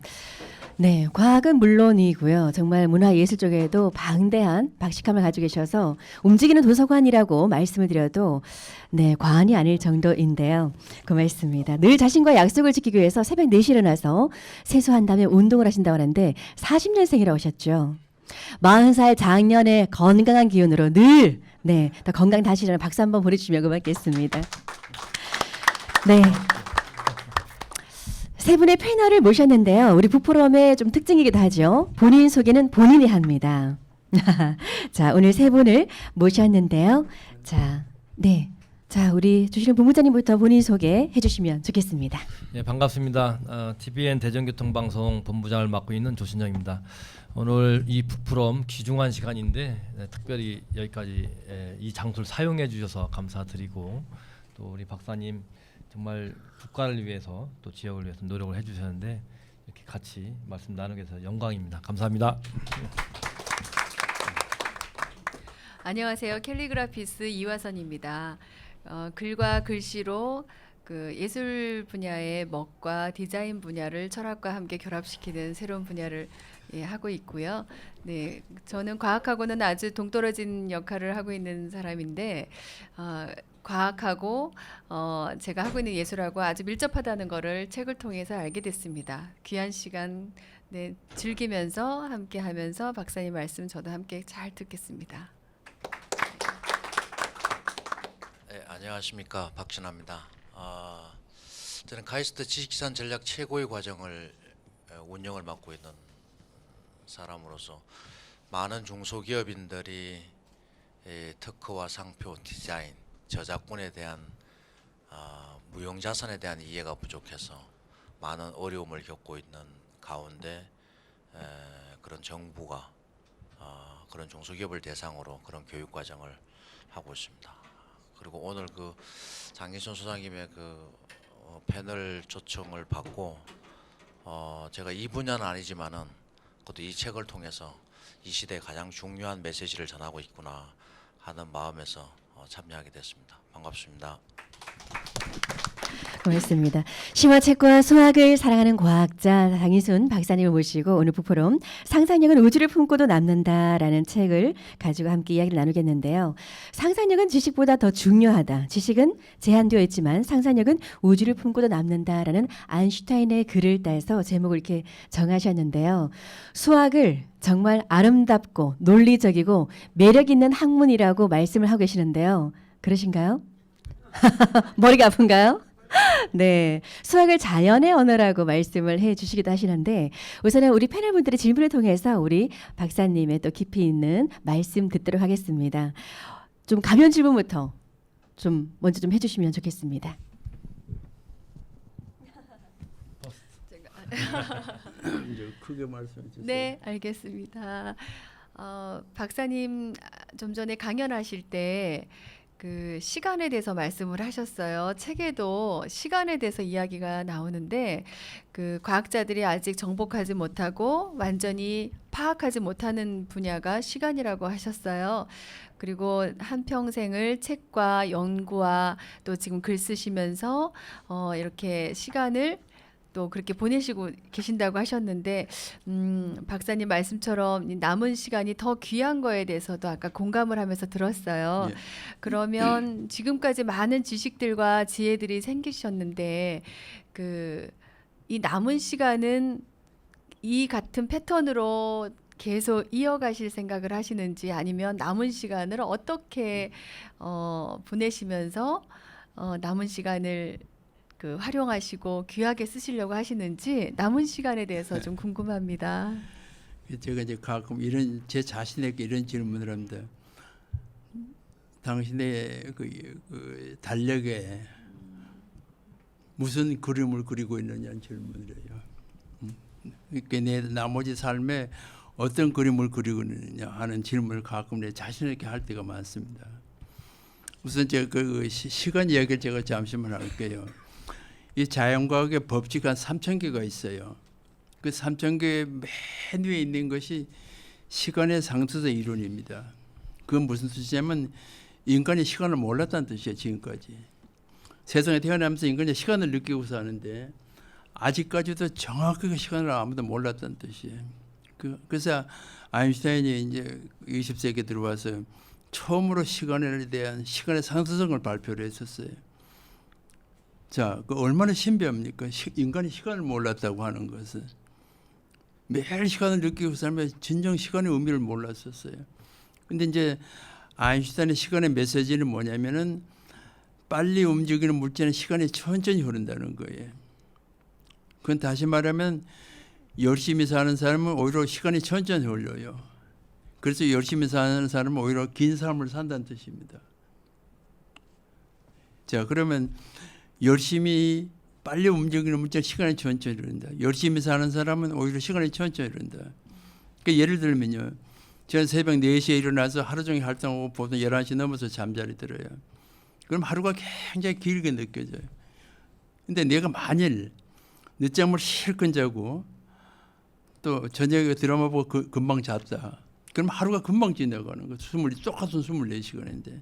네, 과학은 물론이고요. 정말 문화예술 쪽에도 방대한 박식함을 가지고 계셔서 움직이는 도서관이라고 말씀을 드려도 네, 과언이 아닐 정도인데요. 그 말씀입니다. 늘 자신과 약속을 지키기 위해서 새벽 4시에 일어나서 세수한 다음에 운동을 하신다고 하는데 40년생이라고 하셨죠. 40살 장년의 건강한 기운으로 늘 네, 더 건강 다시 일어나 박수 한번 보내주시면 고맙겠습니다. 네. 세 분의 패널을 모셨는데요. 우리 북포럼의 좀 특징이기도 하죠. 본인 소개는 본인이 합니다. 자, 오늘 세 분을 모셨는데요. 자, 네. 자, 우리 주시는 본부장님부터 본인 소개해 주시면 좋겠습니다. 네, 반갑습니다. TVN 대전교통방송 본부장을 맡고 있는 조신정입니다. 오늘 이 북프롬 귀중한 시간인데 특별히 여기까지 이 장소를 사용해 주셔서 감사드리고 또 우리 박사님 정말 국가를 위해서 또 지역을 위해서 노력을 해주셨는데 이렇게 같이 말씀 나누게 돼서 영광입니다. 감사합니다. 안녕하세요. 캘리그라피스 이화선입니다. 글과 글씨로 그 예술 분야의 먹과 디자인 분야를 철학과 함께 결합시키는 새로운 분야를 하고 있고요. 네, 저는 과학하고는 아주 동떨어진 역할을 하고 있는 사람인데 과학하고 제가 하고 있는 예술하고 아주 밀접하다는 것을 책을 통해서 알게 됐습니다. 귀한 시간 네, 즐기면서 함께하면서 박사님 말씀 저도 함께 잘 듣겠습니다. 네, 안녕하십니까, 박진아입니다. 저는 카이스트 지식산 전략 최고의 과정을 운영을 맡고 있는 사람으로서 많은 중소기업인들이 특허와 상표, 디자인, 저작권에 대한 무형자산에 대한 이해가 부족해서 많은 어려움을 겪고 있는 가운데 그런 정부가 그런 중소기업을 대상으로 그런 교육 과정을 하고 있습니다. 그리고 오늘 그 장기순 소장님의 그 패널 초청을 받고 제가 이 분야는 아니지만은 그것도 이 책을 통해서 이 시대에 가장 중요한 메시지를 전하고 있구나 하는 마음에서 참여하게 됐습니다. 반갑습니다. 고맙습니다. 심화책과 수학을 사랑하는 과학자 장희순 박사님을 모시고 오늘 북포럼 상상력은 우주를 품고도 남는다라는 책을 가지고 함께 이야기를 나누겠는데요. 상상력은 지식보다 더 중요하다. 지식은 제한되어 있지만 상상력은 우주를 품고도 남는다라는 아인슈타인의 글을 따서 제목을 이렇게 정하셨는데요. 수학을 정말 아름답고 논리적이고 매력 있는 학문이라고 말씀을 하고 계시는데요. 그러신가요? 머리가 아픈가요? 네, 수학을 자연의 언어라고 말씀을 해주시기도 하시는데 우선은 우리 패널분들의 질문을 통해서 우리 박사님의 또 깊이 있는 말씀 듣도록 하겠습니다. 좀 가벼운 질문부터 좀 먼저 좀 해주시면 좋겠습니다. 이제 크게 말씀해 주세요. 네, 알겠습니다. 박사님 좀 전에 강연하실 때 그 시간에 대해서 말씀을 하셨어요. 책에도 시간에 대해서 이야기가 나오는데 그 과학자들이 아직 정복하지 못하고 완전히 파악하지 못하는 분야가 시간이라고 하셨어요. 그리고 한평생을 책과 연구와 또 지금 글 쓰시면서 이렇게 시간을 또 그렇게 보내시고 계신다고 하셨는데 박사님 말씀처럼 이 남은 시간이 더 귀한 거에 대해서도 아까 공감을 하면서 들었어요. 예. 그러면 지금까지 많은 지식들과 지혜들이 생기셨는데 그 이 남은 시간은 이 같은 패턴으로 계속 이어가실 생각을 하시는지 아니면 남은 시간을 어떻게 보내시면서 남은 시간을 그 활용하시고 귀하게 쓰시려고 하시는지 남은 시간에 대해서 좀 궁금합니다. 제가 이제 가끔 이런 제 자신에게 이런 질문을 합니다. 당신의 그 달력에 무슨 그림을 그리고 있느냐는 질문을 해요. 그러니까 내 나머지 삶에 어떤 그림을 그리고 있느냐 하는 질문을 가끔 내 자신에게 할 때가 많습니다. 우선 제가 그 시간 이야기를 제가 잠시만 할게요. 이 자연과학의 법칙 한 3,000개가 있어요. 그 3,000개 맨 위에 있는 것이 시간의 상수도 이론입니다. 그건 무슨 뜻이냐면 인간이 시간을 몰랐다는 뜻이에요. 지금까지. 세상에 태어나면서 인간이 시간을 느끼고 사는데 아직까지도 정확하게 시간을 아무도 몰랐다는 뜻이에요. 그래서 아인슈타인이 이제 20세기에 들어와서 처음으로 시간에 대한 시간의 상수성을 발표를 했었어요. 자, 그 얼마나 신비합니까? 인간이 시간을 몰랐다고 하는 것은. 매일 시간을 느끼고 살면 진정 시간의 의미를 몰랐었어요. 근데 이제 아인슈타인의 시간의 메시지는 뭐냐면은 빨리 움직이는 물체는 시간이 천천히 흐른다는 거예요. 그건 다시 말하면 열심히 사는 사람은 오히려 시간이 천천히 흘러요. 그래서 열심히 사는 사람은 오히려 긴 삶을 산다는 뜻입니다. 자, 그러면 열심히 빨리 움직이는 물체는 시간이 천천히 흐른다. 열심히 사는 사람은 오히려 시간이 천천히 흐른다. 그러니까 예를 들면요. 저는 새벽 4시에 일어나서 하루 종일 활동하고 보통 11시 넘어서 잠자리 들어요. 그럼 하루가 굉장히 길게 느껴져요. 근데 내가 만일 늦잠을 실컷 자고 또 저녁에 드라마 보고 금방 잤다. 그럼 하루가 금방 지나가는 거. 똑같은 24시간인데.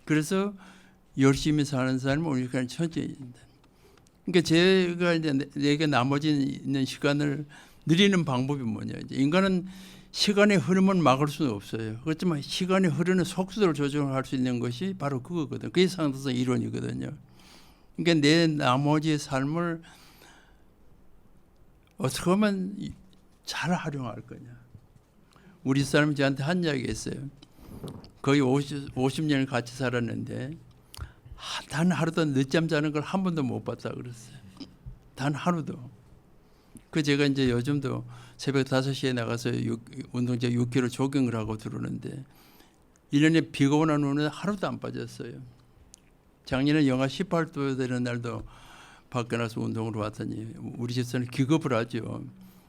그래서 열심히 사는 사람은 오히려 천천히 진다. 그러니까 제가 이제 내게 나머지 있는 시간을 늘리는 방법이 뭐냐. 이제 인간은 시간의 흐름은 막을 수는 없어요. 그렇지만 시간이 흐르는 속도를 조정할 수 있는 것이 바로 그거거든요. 그게 상수성 이론이거든요. 그러니까 내 나머지 삶을 어떻게 하면 잘 활용할 거냐. 우리 사람이 저한테 한 이야기 했어요. 거의 50년을 같이 살았는데 단 하루도 늦잠 자는 걸 한 번도 못 봤다 그랬어요. 단 하루도. 그 제가 이제 요즘도 새벽 5시에 나가서 운동장 6km 조깅을 하고 들어오는데 1년에 비가 오나 눈에 하루도 안 빠졌어요. 작년에 영하 18도 되는 날도 밖에 나서 운동을 왔더니 우리 집사는 기겁을 하죠.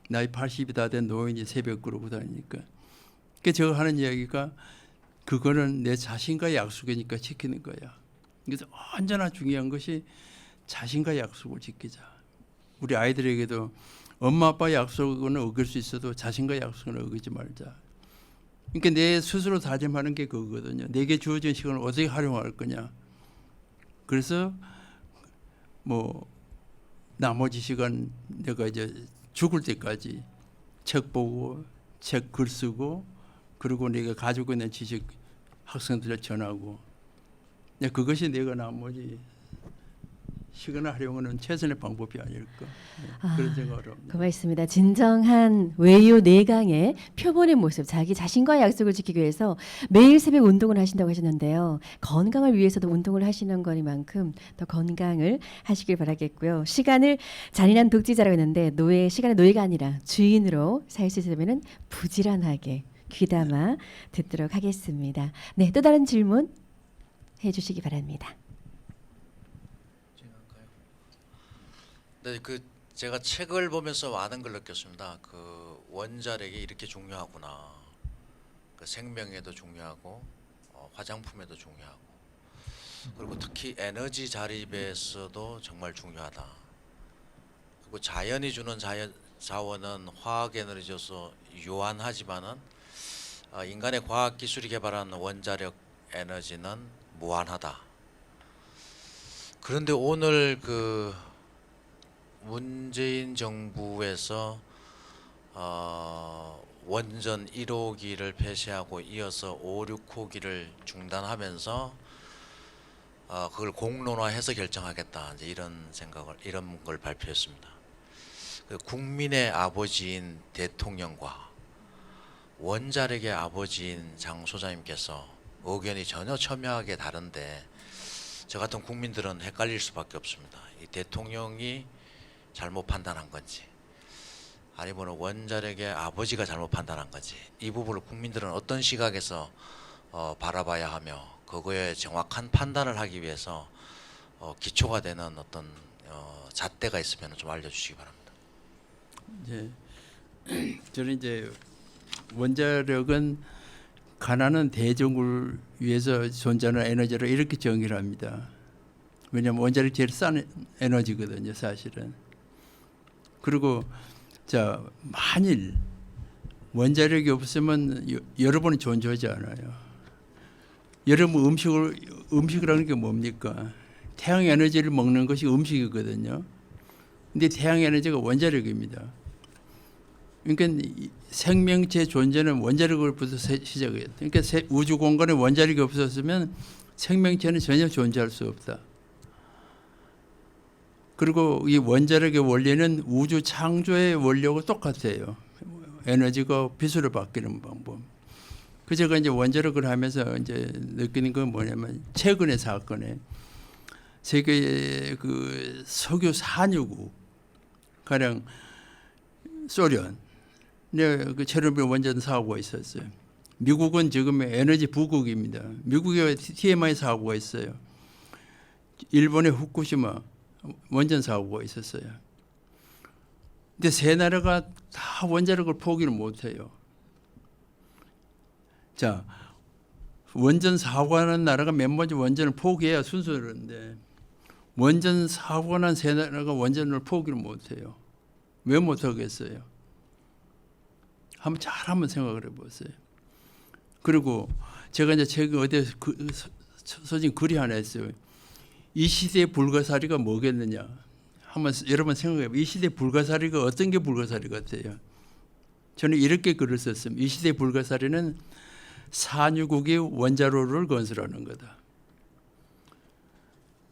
나이 80이 다 된 노인이 새벽 그러고 다니니까. 그러니까 제가 하는 이야기가 그거는 내 자신과의 약속이니까 지키는 거야. 그래서 언제나 중요한 것이 자신과의 약속을 지키자. 우리 아이들에게도 엄마 아빠의 약속은 어길 수 있어도 자신과의 약속은 어기지 말자. 그러니까 내 스스로 다짐하는 게 그거거든요. 내게 주어진 시간을 어떻게 활용할 거냐. 그래서 뭐 나머지 시간 내가 이제 죽을 때까지 책 보고 책 글 쓰고 그리고 내가 가지고 있는 지식 학생들에 전하고 그것이 내가 나머지 시간을 활용하는 최선의 방법이 아닐까 그런 생각을 합니다. 고맙습니다. 진정한 외유 내강의 표본의 모습, 자기 자신과의 약속을 지키기 위해서 매일 새벽 운동을 하신다고 하셨는데요. 건강을 위해서도 운동을 하시는 거니만큼 더 건강을 하시길 바라겠고요. 시간을 잔인한 독재자라고 했는데 시간의 노예가 아니라 주인으로 살 수 있으면 부지런하게 귀담아 듣도록 하겠습니다. 네, 또 다른 질문 해주시기 바랍니다. 네, 제가 책을 보면서 많은 걸 느꼈습니다. 그 원자력이 이렇게 중요하구나. 그 생명에도 중요하고 화장품에도 중요하고. 그리고 특히 에너지 자립에서도 정말 중요하다. 그리고 자연이 주는 자원은 화학 에너지로서 유한하지만은 인간의 과학 기술이 개발한 원자력 에너지는 무한하다. 그런데 오늘 그 문재인 정부에서 원전 1호기를 폐쇄하고 이어서 5, 6호기를 중단하면서 그걸 공론화해서 결정하겠다, 이제 이런 걸 발표했습니다. 그 국민의 아버지인 대통령과 원자력의 아버지인 장 소장님께서 의견이 전혀 첨예하게 다른데 저 같은 국민들은 헷갈릴 수밖에 없습니다. 이 대통령이 잘못 판단한 건지 아니면 원자력의 아버지가 잘못 판단한 건지, 이 부분을 국민들은 어떤 시각에서 바라봐야 하며 그거에 정확한 판단을 하기 위해서 기초가 되는 어떤 잣대가 있으면 좀 알려주시기 바랍니다. 이제 저는 이제 원자력은 가난한 대중을 위해서 존재하는 에너지를 이렇게 정의를 합니다. 왜냐하면 원자력이 제일 싼 에너지거든요, 사실은. 그리고 자, 만일 원자력이 없으면 여러분은 존재하지 않아요. 여러분 음식이라는 게 뭡니까? 태양 에너지를 먹는 것이 음식이거든요. 근데 태양 에너지가 원자력입니다. 그러니까 생명체 존재는 원자력으로부터 시작해요. 그러니까 우주 공간에 원자력이 없었으면 생명체는 전혀 존재할 수 없다. 그리고 이 원자력의 원리는 우주 창조의 원리하고 똑같아요. 에너지가 빛으로 바뀌는 방법. 그 제가 이제 원자력을 하면서 이제 느끼는 건 뭐냐면, 최근의 사건에 세계의 그 석유 산유국 가령 소련, 그 체르노빌 원전 사고가 있었어요. 미국은 지금 에너지 부국입니다. 미국에 TMI 사고가 있어요. 일본의 후쿠시마 원전 사고가 있었어요. 근데 세 나라가 다 원자력을 포기를 못해요. 자, 원전 사고가 난 나라가 맨 먼저 원전을 포기해야 순서인데, 원전 사고가 난 세 나라가 원전을 포기를 못해요. 왜 못하겠어요? 한번 생각을 해보세요. 그리고 제가 이제 최근 어디에 써진 글이 하나 있어요. 이 시대의 불가사리가 뭐겠느냐? 한번 여러분 생각해봐요. 이 시대의 불가사리가 어떤 게 불가사리 같아요? 저는 이렇게 글을 썼습니다. 이 시대의 불가사리는 산유국이 원자로를 건설하는 거다.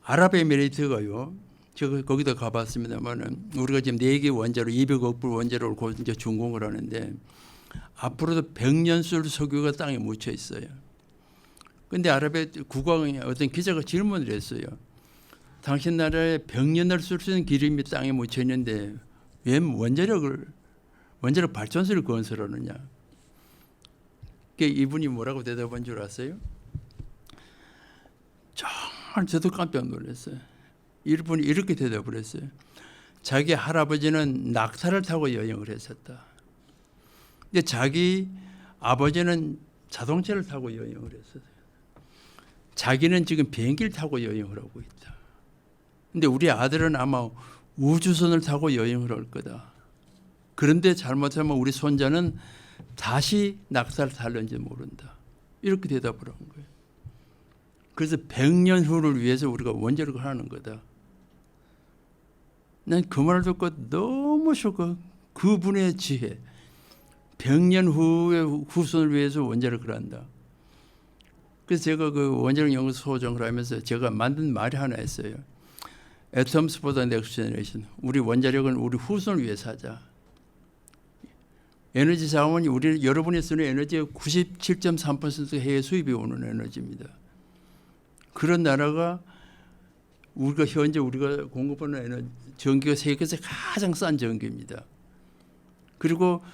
아랍에미레이트가요, 제가 거기다 가봤습니다만은, 우리가 지금 4개 원자로 200억 불 원자로를 이제 준공을 하는데 앞으로도 100년 쓸 석유가 땅에 묻혀 있어요. 근데 아랍의 국왕이 어떤 기자가 질문을 했어요. 당신 나라에 100년을 쓸 수 있는 기름이 땅에 묻혀 있는데 왜 원자력 발전소를 건설하느냐? 이분이 뭐라고 대답한 줄 아세요? 정말 저도 깜짝 놀랐어요. 이분이 이렇게 대답을 했어요. 자기 할아버지는 낙타를 타고 여행을 했었다. 근데 자기 아버지는 자동차를 타고 여행을 했어요. 자기는 지금 비행기를 타고 여행을 하고 있다. 근데 우리 아들은 아마 우주선을 타고 여행을 할 거다. 그런데 잘못하면 우리 손자는 다시 낙타를 탈는지 모른다. 이렇게 대답을 한 거예요. 그래서 100년 후를 위해서 우리가 원자력을 하는 거다. 난 그 말을 듣고 너무 쇼크. 그분의 지혜. 100년 후의 후손을 위해서 원자력을 한다. 그래서 제가 그 원자력 연구 소정을 하면서 제가 만든 말이 하나 있어요. Atoms for the next generation. 우리 원자력은 우리 후손을 위해서 하자. 에너지 자원이 여러분이 쓰는 에너지의 97.3% 해외 수입이 오는 에너지입니다. 그런 나라가 우리가 공급하는 에너지, 전기가 세계에서 가장 싼 전기입니다. 그리고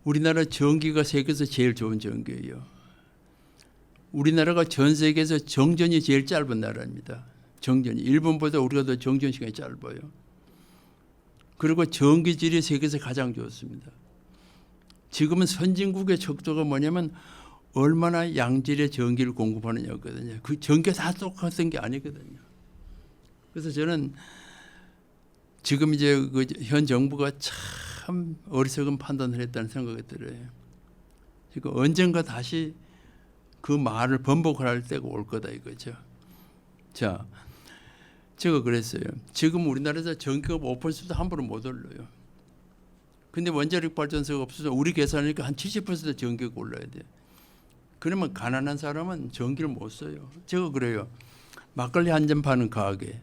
우리나라 전기가 세계에서 제일 좋은 전기예요. 우리나라가 전 세계에서 정전이 제일 짧은 나라입니다. 정전이. 일본보다 우리가 더 정전 시간이 짧아요. 그리고 전기질이 세계에서 가장 좋습니다. 지금은 선진국의 척도가 뭐냐면 얼마나 양질의 전기를 공급하느냐거든요. 그 전기가 다 똑같은 게 아니거든요. 그래서 저는 지금 이제 그 현 정부가 참 어리석은 판단을 했다는 생각이 들어요. 지금 언젠가 다시 그 말을 번복할 때가 올 거다 이거죠. 자, 제가 그랬어요. 지금 우리나라에서 전기가 5%도 함부로 못 올려요. 근데 원자력 발전소가 없어서 우리 계산하니까 한 70% 전기가 올라야 돼요. 그러면 가난한 사람은 전기를 못 써요. 제가 그래요. 막걸리 한 잔 파는 가게,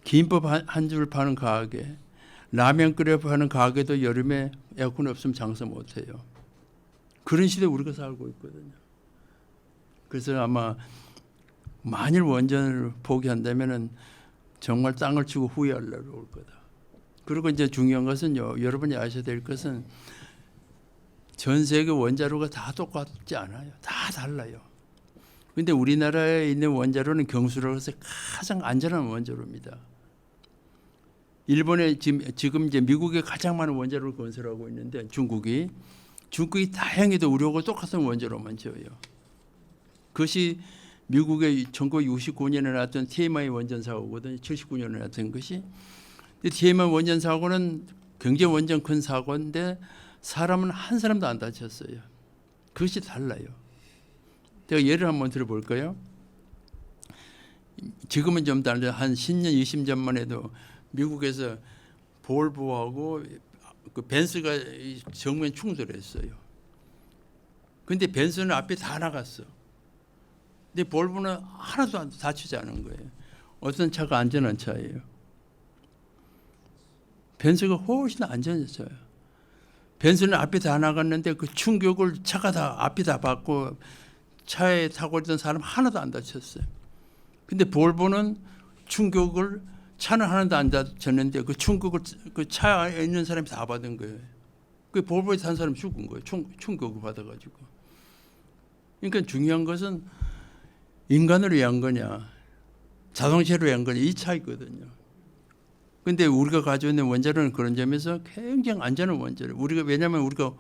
김밥 한 줄 파는 가게, 라면 끓여 파는 가게도 여름에 에어컨 없으면 장사 못 해요. 그런 시대에 우리가 살고 있거든요. 그래서 아마 만일 원전을 포기한다면은 정말 땅을 치고 후회할 날이 올 거다. 그리고 이제 중요한 것은요. 여러분이 아셔야 될 것은 전 세계 원자로가 다 똑같지 않아요. 다 달라요. 그런데 우리나라에 있는 원자로는 경수로서 가장 안전한 원자로입니다. 일본에 지금 이제 미국에 가장 많은 원자로를 건설하고 있는데 중국이 다행히도 우리하고 똑같은 원자로만 지어요. 그것이 미국의 1969년에 나왔던 TMI 원전 사고거든요. 79년에 나왔던 것이. 근데 TMI 원전 사고는 굉장히 완전 큰 사고인데 사람은 한 사람도 안 다쳤어요. 그것이 달라요. 제가 예를 한번 들어볼까요? 지금은 좀 달라요. 한 10년, 20년만 해도 미국에서 볼보하고 그 벤츠가 정면 충돌했어요. 근데 벤츠는 앞에 다 나갔어. 근데 볼보는 하나도 안 다치지 않은 거예요. 어떤 차가 안전한 차예요. 벤츠가 훨씬 안전했어요. 벤츠는 앞에 다 나갔는데 그 충격을 차가 다 앞이 다 받고 차에 타고 있던 사람 하나도 안 다쳤어요. 근데 볼보는 충격을 차는 하나도 안 다쳤는데 그 충격을 그 차에 있는 사람이 다 받은 거예요. 그 볼보에 탄 사람 죽은 거예요. 충격을 받아가지고. 그러니까 중요한 것은 인간을 위한 거냐, 자동차를 위한 거냐 이 차이거든요. 근데 우리가 가지고 있는 원자로는 그런 점에서 굉장히 안전한 원자로. 왜냐하면 우리가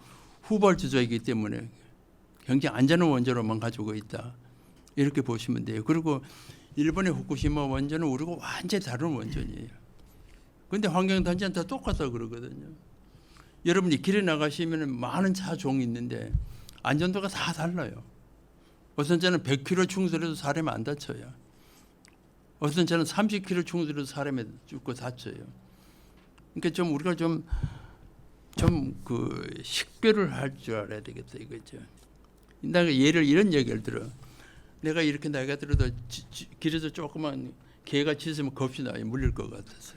후발주자이기 때문에 굉장히 안전한 원자로만 가지고 있다. 이렇게 보시면 돼요. 그리고 일본의 후쿠시마 원전은 우리가 완전히 다른 원전이에요. 근데 환경단체는 다 똑같다 그러거든요. 여러분이 길에 나가시면 많은 차종이 있는데 안전도가 다 달라요. 어떤 차는 100km 충돌해도 사람이 안 다쳐요. 어떤 차는 30km 충돌해도 사람이 죽고 다쳐요. 그러니까 좀 우리가 좀 그 식별을 할 줄 알아야 되겠다 이거죠. 내가 이런 얘기를 들어. 내가 이렇게 나이가 들어도 길에서 조그만 개가 짖으면 겁이 나요. 물릴 것 같아서.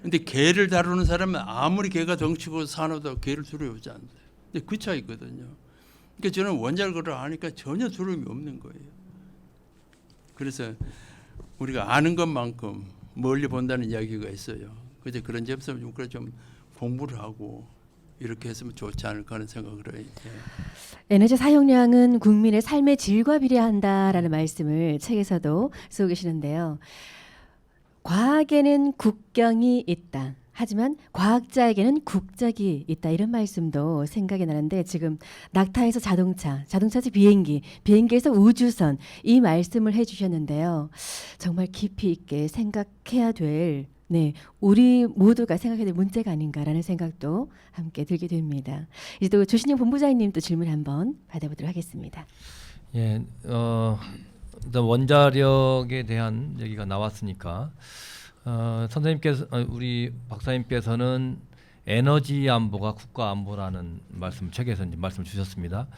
근데 개를 다루는 사람은 아무리 개가 덩치고 사나워도 개를 두려워하지 않아요. 근데 그 차이거든요. 그러니까 저는 원자력을 아니까 전혀 두려움이 없는 거예요. 그래서 우리가 아는 것만큼 멀리 본다는 이야기가 있어요. 그래서 그런 점에서 우리가 좀 공부를 하고 이렇게 했으면 좋지 않을까 하는 생각을 해요. 에너지 사용량은 국민의 삶의 질과 비례한다라는 말씀을 책에서도 쓰고 계시는데요. 과학에는 국경이 있다. 하지만 과학자에게는 국적이 있다. 이런 말씀도 생각이 나는데 지금 낙타에서 자동차에서 비행기에서 우주선 이 말씀을 해주셨는데요. 정말 깊이 있게 생각해야 될 우리 모두가 생각해야 될 문제가 아닌가라는 생각도 함께 들게 됩니다. 이제 또 조신영 본부장님 또 질문 한번 받아보도록 하겠습니다. 예, 일단 원자력에 대한 얘기가 나왔으니까 선생님께서 우리 박사님께서는 에너지 안보가 국가 안보라는 책에서 이제 말씀을 주셨습니다.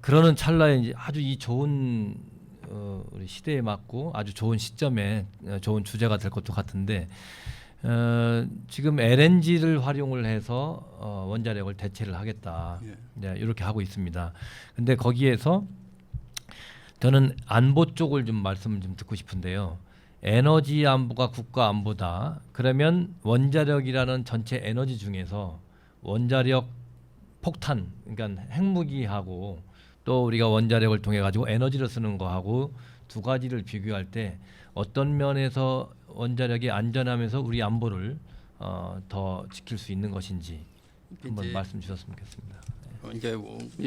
그러는 찰나에 이제 아주 이 좋은 우리 시대에 맞고 아주 좋은 시점에 좋은 주제가 될 것도 같은데 지금 LNG를 활용을 해서 원자력을 대체를 하겠다. 네, 이렇게 하고 있습니다. 근데 거기에서 저는 안보 쪽을 좀 말씀을 좀 듣고 싶은데요. 에너지 안보가 국가 안보다. 그러면 원자력이라는 전체 에너지 중에서 원자력 폭탄, 그러니까 핵무기하고 또 우리가 원자력을 통해 가지고 에너지를 쓰는 거하고 두 가지를 비교할 때 어떤 면에서 원자력이 안전하면서 우리 안보를 더 지킬 수 있는 것인지 한번 말씀 주셨으면 좋겠습니다. 이제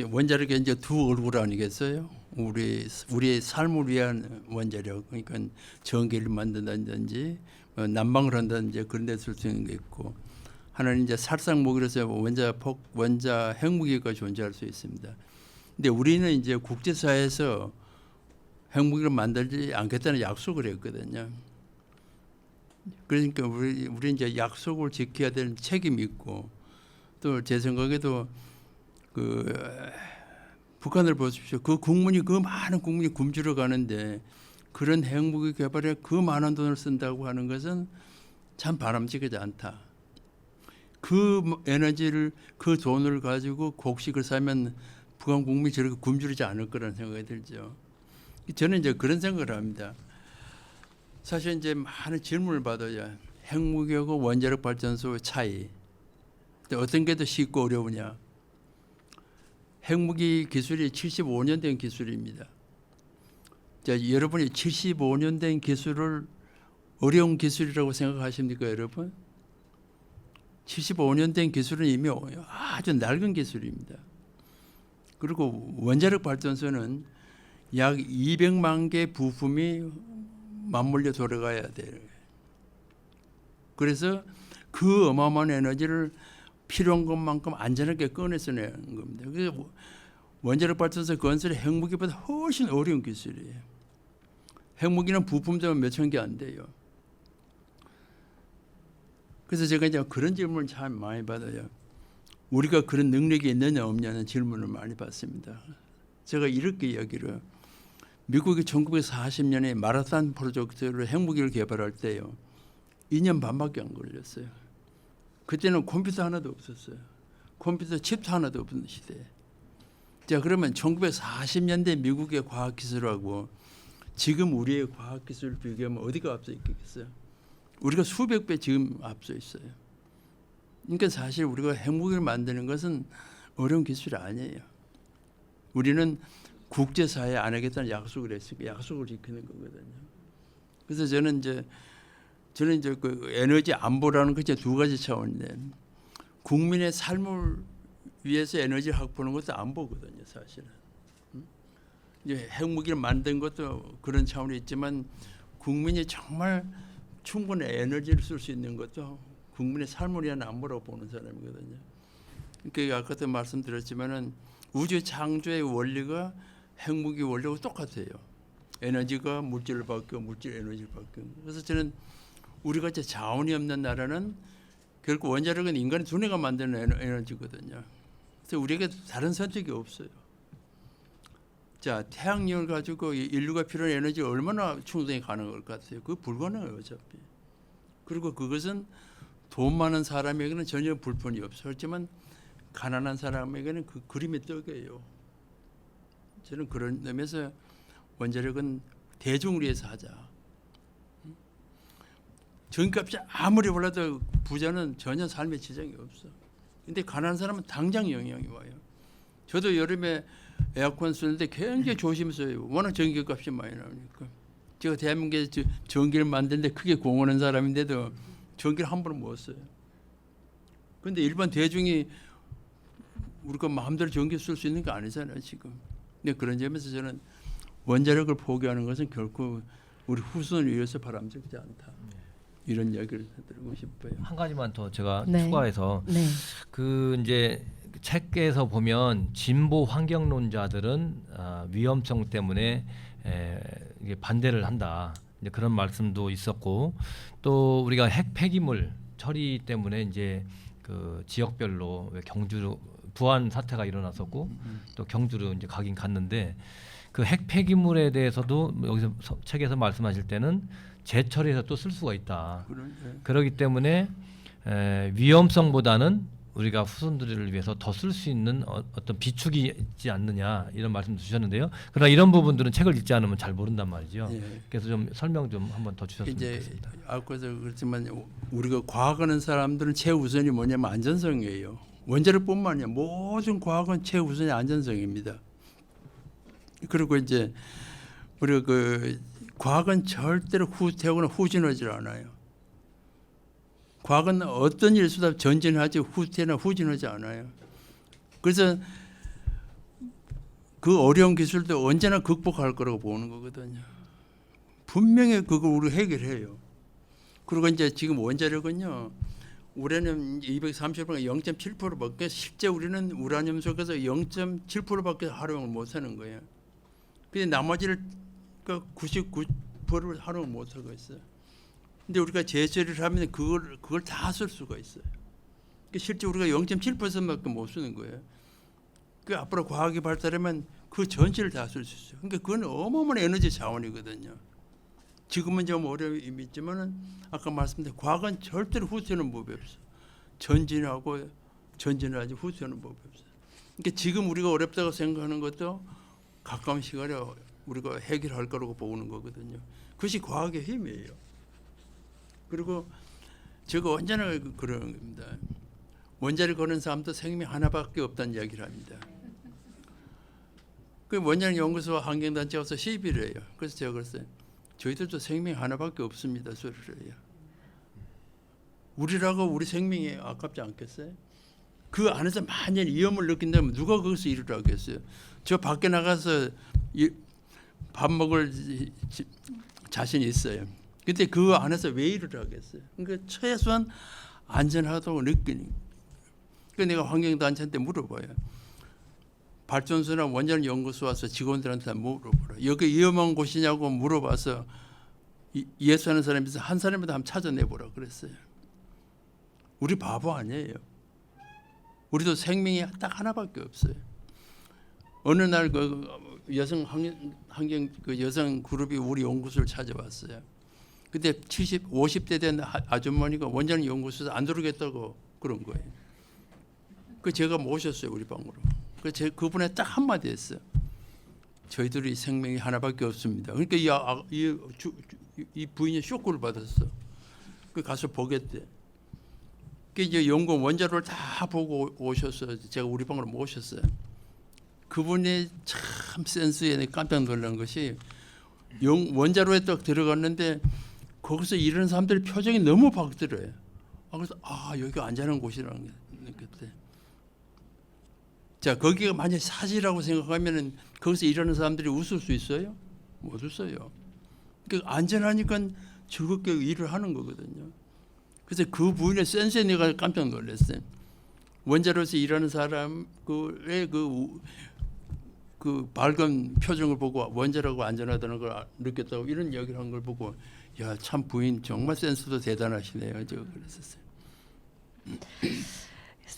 원자력이 이제 두 얼굴 아니겠어요? 우리의 삶을 위한 원자력, 그러니까 전기를 만든다든지 난방을 한다든지 그런 데 쓸 수 있는 게 있고, 하나는 이제 살상 무기로서 원자 핵무기가 존재할 수 있습니다. 근데 우리는 이제 국제사회에서 핵무기를 만들지 않겠다는 약속을 했거든요. 그러니까 우리 이제 약속을 지켜야 되는 책임이 있고, 또 제 생각에도 그 북한을 보십시오. 그 많은 국민이 굶주려 가는데 그런 핵무기 개발에 그 많은 돈을 쓴다고 하는 것은 참 바람직하지 않다. 그 에너지를, 그 돈을 가지고 곡식을 사면 북한 국민이 저렇게 굶주리지 않을 거라는 생각이 들죠. 저는 이제 그런 생각을 합니다. 사실 이제 많은 질문을 받아요. 핵무기하고 원자력 발전소의 차이. 어떤 게 더 쉽고 어려우냐. 핵무기 기술이 75년 된 기술입니다. 자, 여러분이 75년 된 기술을 어려운 기술이라고 생각하십니까, 여러분? 75년 된 기술은 이미 아주 낡은 기술입니다. 그리고 원자력 발전소는 약 200만 개 부품이 맞물려 돌아가야 돼요. 그래서 그 어마어마한 에너지를 필요한 것만큼 안전하게 꺼내서내는 겁니다. 그래서 원자력 발전소 건설이 핵무기보다 훨씬 어려운 기술이에요. 핵무기는 부품도 몇천 개 안 돼요. 그래서 제가 이제 그런 질문을 참 많이 받아요. 우리가 그런 능력이 있느냐 없냐는 질문을 많이 받습니다. 제가 이렇게 이야기를, 미국이 1940년에 마라탄 프로젝트로 핵무기를 개발할 때요, 2년 반밖에 안 걸렸어요. 그때는 컴퓨터 하나도 없었어요. 컴퓨터 칩도 하나도 없는 시대에. 자, 그러면 1940년대 미국의 과학기술하고 지금 우리의 과학기술을 비교하면 어디가 앞서 있겠어요? 우리가 수백 배 지금 앞서 있어요. 그러니까 사실 우리가 핵무기를 만드는 것은 어려운 기술이 아니에요. 우리는 국제사회에 안 하겠다는 약속을 했으니까 약속을 지키는 거거든요. 그래서 저는 이제 그 에너지 안보라는 그 이제 두 가지 차원인데, 국민의 삶을 위해서 에너지를 확보하는 것도 안보거든요, 사실은. 이제 핵무기를 만든 것도 그런 차원이 있지만, 국민이 정말 충분히 에너지를 쓸 수 있는 것도 국민의 삶을 위한 안보라고 보는 사람이거든요. 그러니까 아까도 말씀드렸지만은 우주 창조의 원리가 핵무기 원리하고 똑같아요. 에너지가 물질을 바뀌고 물질 에너지를 바뀌고. 그래서 저는 우리가 이제 자원이 없는 나라는 결국 원자력은 인간의 두뇌가 만드는 에너지거든요. 그래서 우리에게 다른 선택이 없어요. 자, 태양력을 가지고 인류가 필요한 에너지 얼마나 충당이 가능할 것 같아요? 그거 불가능해요, 어차피. 그리고 그것은 돈 많은 사람에게는 전혀 불편이 없어요. 하지만 가난한 사람에게는 그 그림의 떡이에요. 저는 그런 의미에서 원자력은 대중을 위해서 하자. 전기값이 아무리 올라도 부자는 전혀 삶에 지장이 없어. 근데 가난한 사람은 당장 영향이 와요. 저도 여름에 에어컨 쓰는데 굉장히 조심스러워요. 워낙 전기값이 많이 나오니까. 제가 대한민국에서 전기를 만드는데 크게 공헌한 사람인데도 전기를 한 번은 못 써요. 그런데 일반 대중이 우리가 마음대로 전기 쓸 수 있는 게 아니잖아요, 지금. 근데 그런 점에서 저는 원자력을 포기하는 것은 결코 우리 후손을 위해서 바람직하지 않다. 이런 이야기를 드리고 싶어요. 한 가지만 더 제가 네. 추가해서 네. 그 이제 책에서 보면 진보 환경론자들은 위험성 때문에 이게 반대를 한다. 이제 그런 말씀도 있었고, 또 우리가 핵 폐기물 처리 때문에 이제 그 지역별로 경주로 부안 사태가 일어났었고 또 경주로 이제 가긴 갔는데, 그 핵 폐기물에 대해서도 여기서 책에서 말씀하실 때는 재처리해서 또 쓸 수가 있다. 그렇기 때문에 위험성보다는 우리가 후손들을 위해서 더 쓸 수 있는 어떤 비축이 있지 않느냐, 이런 말씀 주셨는데요. 그러나 이런 부분들은 책을 읽지 않으면 잘 모른단 말이죠. 예. 그래서 좀 설명 좀 한번 더 주셨으면 이제 좋겠습니다. 아까도 그렇지만 우리가 과학하는 사람들은 최우선이 뭐냐면 안전성이에요. 원자력뿐만 아니라 모든 과학은 최우선이 안전성입니다. 그리고 이제 우리가 그 과학은 절대로 후퇴하거나 후진하지 않아요. 과학은 어떤 일수다 전진하지 후퇴나 후진하지 않아요. 그래서 그 어려운 기술도 언제나 극복할 거라고 보는 거거든요. 분명히 그걸 우리 해결해요. 그리고 이제 지금 원자력은요. 우라늄 230은 0.7%밖에 실제 우리는 우라늄 속에서 0.7%밖에 활용을 못하는 거예요. 근데 나머지를 99%를 활용을 못하고 있어요. 근데 우리가 재처리를 하면 그걸 다 쓸 수가 있어요. 실제 우리가 0.7%밖에 못 쓰는 거예요. 그 앞으로 과학이 발달하면 그 전체를 다 쓸 수 있어요. 그러니까 그건 어마어마한 에너지 자원이거든요. 지금은 좀 어려움이 있지만은 아까 말씀드린 과학은 절대로 후퇴하는 법이 없어. 전진하고 전진을 하지 후퇴하는 법이 없어. 그러니까 지금 우리가 어렵다고 생각하는 것도 가까운 시간에 우리가 해결할 거라고 보는 거거든요. 그것이 과학의 힘이에요. 그리고 제가 언제나 그런 겁니다. 원자를 거는 사람도 생명 하나밖에 없다는 이야기를 합니다. 그 원자력 연구소 환경단체 와서 시비를 해요. 그래서 제가 그랬어요. 저희들도 생명 하나밖에 없습니다. 소리를 해요. 우리라고 우리 생명이 아깝지 않겠어요? 그 안에서 만약 위험을 느낀다면 누가 거기서 일을 하겠어요? 저 밖에 나가서 밥 먹을 자신이 있어요. 근데 그 안에서 왜 일을 하겠어요? 그러니까 최소한 안전하다고 느끼는. 그러니까 내가 환경단체한테 물어봐요. 발전소나 원자력 연구소 와서 직원들한테 물어보라. 여기 위험한 곳이냐고 물어봐서 예수하는 사람이 있어 한 사람이라도 한번 찾아내보라 그랬어요. 우리 바보 아니에요. 우리도 생명이 딱 하나밖에 없어요. 어느 날 그 여성 환경 그 여성 그룹이 우리 연구소를 찾아왔어요. 그때 50대 된 아주머니가 원자력 연구소에 안 들어오겠다고 그런 거예요. 그 제가 모셨어요 우리 방으로. 그 그분에 딱 한마디 했어요. 저희들이 생명이 하나밖에 없습니다. 그러니까 이 부인이 쇼크를 받았어. 그 가서 보겠대. 그 이제 연구원 원자로를 다 보고 오셨어요. 제가 우리 방으로 모셨어요. 그분이 참 센스에 깜짝 놀란 것이 원자로에 딱 들어갔는데 거기서 일하는 사람들 표정이 너무 바뀌더래요. 그래서 여기가 안전한 곳이라는 게 느꼈대. 자, 거기가 만약 사지라고 생각하면은 거기서 일하는 사람들이 웃을 수 있어요? 못 웃어요. 그러니까 안전하니까 즐겁게 일을 하는 거거든요. 그래서 그 부인의 센스에 내가 깜짝 놀랐어요. 원자로에서 일하는 사람 그 밝은 표정을 보고 원자로가 안전하다는 걸 느꼈다고 이런 이야기를 한 걸 보고 야, 참 부인 정말 센스도 대단하시네요. 제가 그랬었어요.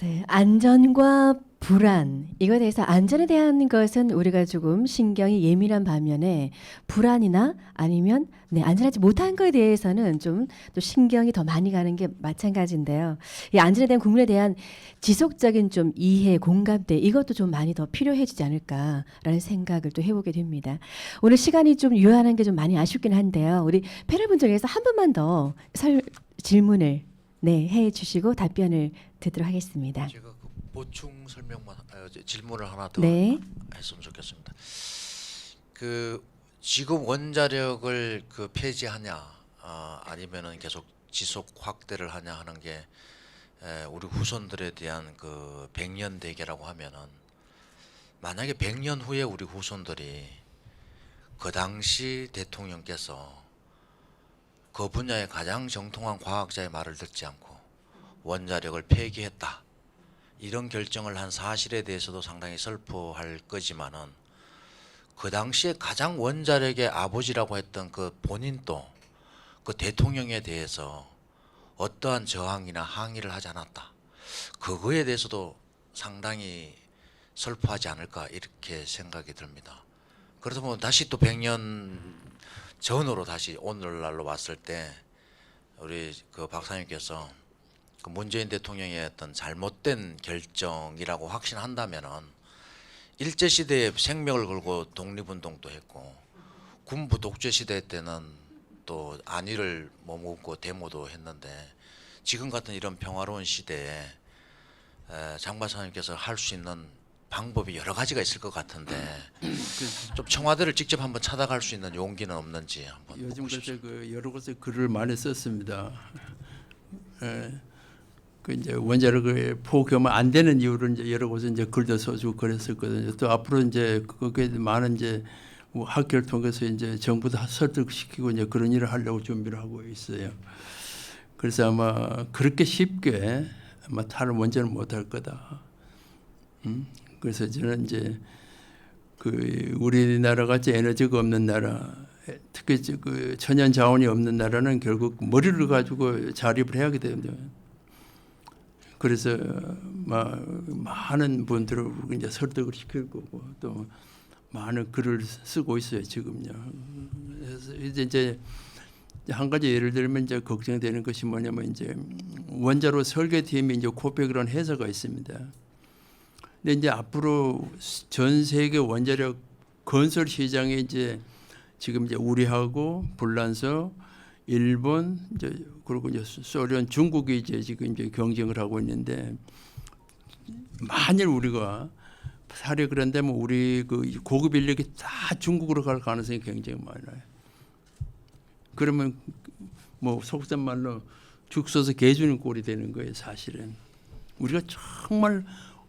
네, 안전과 불안 이거에 대해서 안전에 대한 것은 우리가 조금 신경이 예민한 반면에 불안이나 아니면 안전하지 못한 것에 대해서는 좀 또 신경이 더 많이 가는 게 마찬가지인데요. 이 안전에 대한 국민에 대한 지속적인 좀 이해, 공감대 이것도 좀 많이 더 필요해지지 않을까라는 생각을 또 해보게 됩니다. 오늘 시간이 좀 유한한 게 좀 많이 아쉽긴 한데요. 우리 패널분 중에서 한 분만 더 질문을 해주시고 답변을 듣도록 하겠습니다. 제가 그 보충 설명만 질문을 하나 더 네. 했으면 좋겠습니다. 그 지금 원자력을 그 폐지하냐 아니면은 계속 지속 확대를 하냐 하는 게 우리 후손들에 대한 그 100년 대계라고 하면은 만약에 100년 후에 우리 후손들이 그 당시 대통령께서 그 분야의 가장 정통한 과학자의 말을 듣지 않고 원자력을 폐기했다 이런 결정을 한 사실에 대해서도 상당히 슬퍼할 거지만은 그 당시에 가장 원자력의 아버지라고 했던 그 본인도 그 대통령에 대해서 어떠한 저항이나 항의를 하지 않았다. 그거에 대해서도 상당히 슬퍼하지 않을까 이렇게 생각이 듭니다. 그래서 뭐 다시 또 100년 전으로 다시 오늘날로 왔을 때 우리 그 박사님께서 그 문재인 대통령의 어떤 잘못된 결정이라고 확신한다면은 일제 시대에 생명을 걸고 독립운동도 했고 군부 독재 시대 때는 또 안위를 머금고 데모도 했는데 지금 같은 이런 평화로운 시대에 장 박사님께서 할 수 있는 방법이 여러 가지가 있을 것 같은데 좀 청와대를 직접 한번 찾아갈 수 있는 용기는 없는지 한번 요즘 보십시오. 그때 그 여러 곳에 글을 많이 썼습니다. 그 이제 원자력을 포기하면 안 되는 이유를 이제 여러 곳에 이제 글도 써주고 그랬었거든요. 또 앞으로 이제 그게 많은 이제 학교를 통해서 이제 정부도 설득시키고 이제 그런 일을 하려고 준비를 하고 있어요. 그래서 아마 그렇게 쉽게 아마 탈을 원전을 못할 거다. 그래서 저는 이제 그 우리나라 같이 에너지가 없는 나라, 특히 그 천연 자원이 없는 나라는 결국 머리를 가지고 자립을 해야 하게 됩니다. 그래서 많은 분들을 이제 설득을 시킬 거고 또 많은 글을 쓰고 있어요 지금요. 그래서 이제 한 가지 예를 들면 이제 걱정되는 것이 뭐냐면 이제 원자로 설계팀이 이제 코펙이라는 회사가 있습니다. 근데 이제 앞으로 전 세계 원자력 건설 시장에 이제 지금 이제 우리하고 불란서, 일본 이제 그리고 이제 소련, 중국이 이제 지금 이제 경쟁을 하고 있는데 만일 우리가 사례 그런다면 우리 그 고급 인력이 다 중국으로 갈 가능성이 굉장히 많아요. 그러면 뭐 속된 말로 죽 써서 개 주는 꼴이 되는 거예요. 사실은 우리가 정말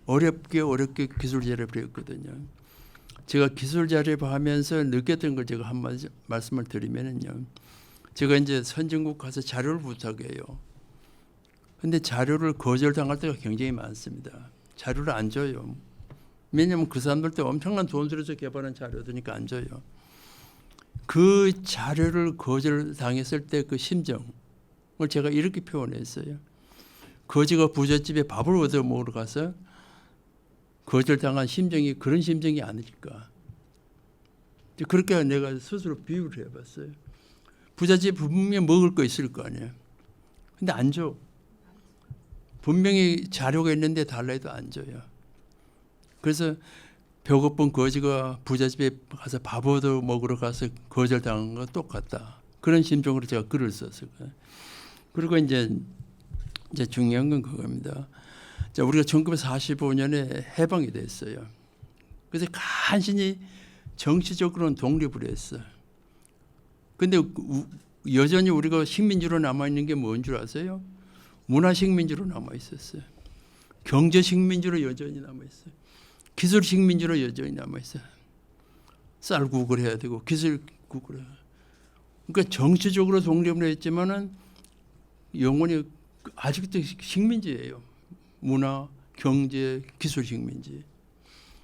어렵게 기술 자립을 했거든요. 제가 기술 자립하면서 느꼈던 걸 제가 한 말씀을 드리면은요. 제가 이제 선진국 가서 자료를 부탁해요. 근데 자료를 거절당할 때가 굉장히 많습니다. 자료를 안 줘요. 왜냐하면 그 사람들도 엄청난 돈 들여서 개발한 자료들이니까 안 줘요. 그 자료를 거절당했을 때 그 심정을 제가 이렇게 표현했어요. 거지가 부잣집에 밥을 얻어 먹으러 가서 거절당한 심정이 그런 심정이 아닐까. 그렇게 내가 스스로 비유를 해봤어요. 부잣집에 분명히 먹을 거 있을 거 아니에요. 근데 안 줘. 분명히 자료가 있는데 달라 해도 안 줘요. 그래서 배고픈 거지가 부잣집에 가서 밥 얻어 먹으러 가서 거절당한 거 똑같다. 그런 심정으로 제가 글을 썼어요. 그리고 이제 중요한 건 그겁니다. 자, 우리가 1945년에 해방이 됐어요. 그래서 간신히 정치적으로는 독립을 했어요. 근데 여전히 우리가 식민지로 남아있는 게 뭔 줄 아세요? 문화식민지로 남아있었어요. 경제식민지로 여전히 남아있어요. 기술식민지로 여전히 남아있어요. 쌀국을 해야 되고 기술국을 해야 되고. 그러니까 정치적으로 독립을 했지만은 영원히 아직도 식민지예요. 문화, 경제, 기술식민지.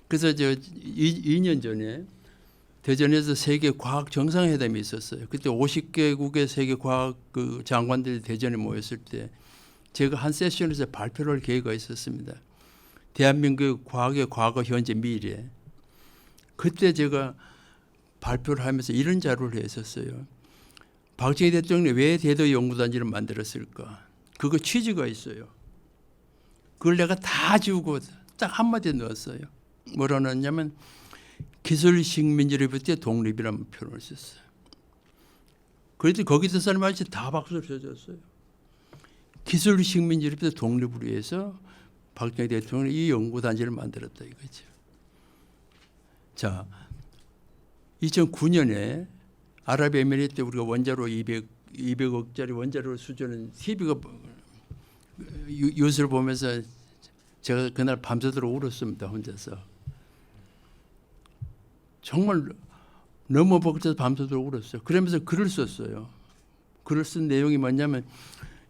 그래서 2년 전에 대전에서 세계 과학 정상회담이 있었어요. 그때 50개국의 세계 과학 그 장관들이 대전에 모였을 때 제가 한 세션에서 발표를 할 계기가 있었습니다. 대한민국 과학의 과거, 현재, 미래. 그때 제가 발표를 하면서 이런 자료를 했었어요. 박정희 대통령이 왜 대도 연구단지를 만들었을까? 그거 취지가 있어요. 그걸 내가 다 지우고 딱 한마디에 넣었어요. 뭐라 넣었냐면 기술식민지로부터 독립이라는 표현을 썼어요. 그래도 거기 있던 사람 아저씨 다 박수를 쳐줬어요. 기술식민지로부터 독립을 위해서 박정희 대통령이 이 연구단지를 만들었다 이거죠. 자, 2009년에 아랍에미리트 우리가 원자로 200억짜리 원자로 수주는 TV가 뉴스를 보면서 제가 그날 밤새도록 울었습니다. 혼자서. 정말 너무 벅차서 밤새도록 울었어요. 그러면서 글을 썼어요. 글을 쓴 내용이 뭐냐면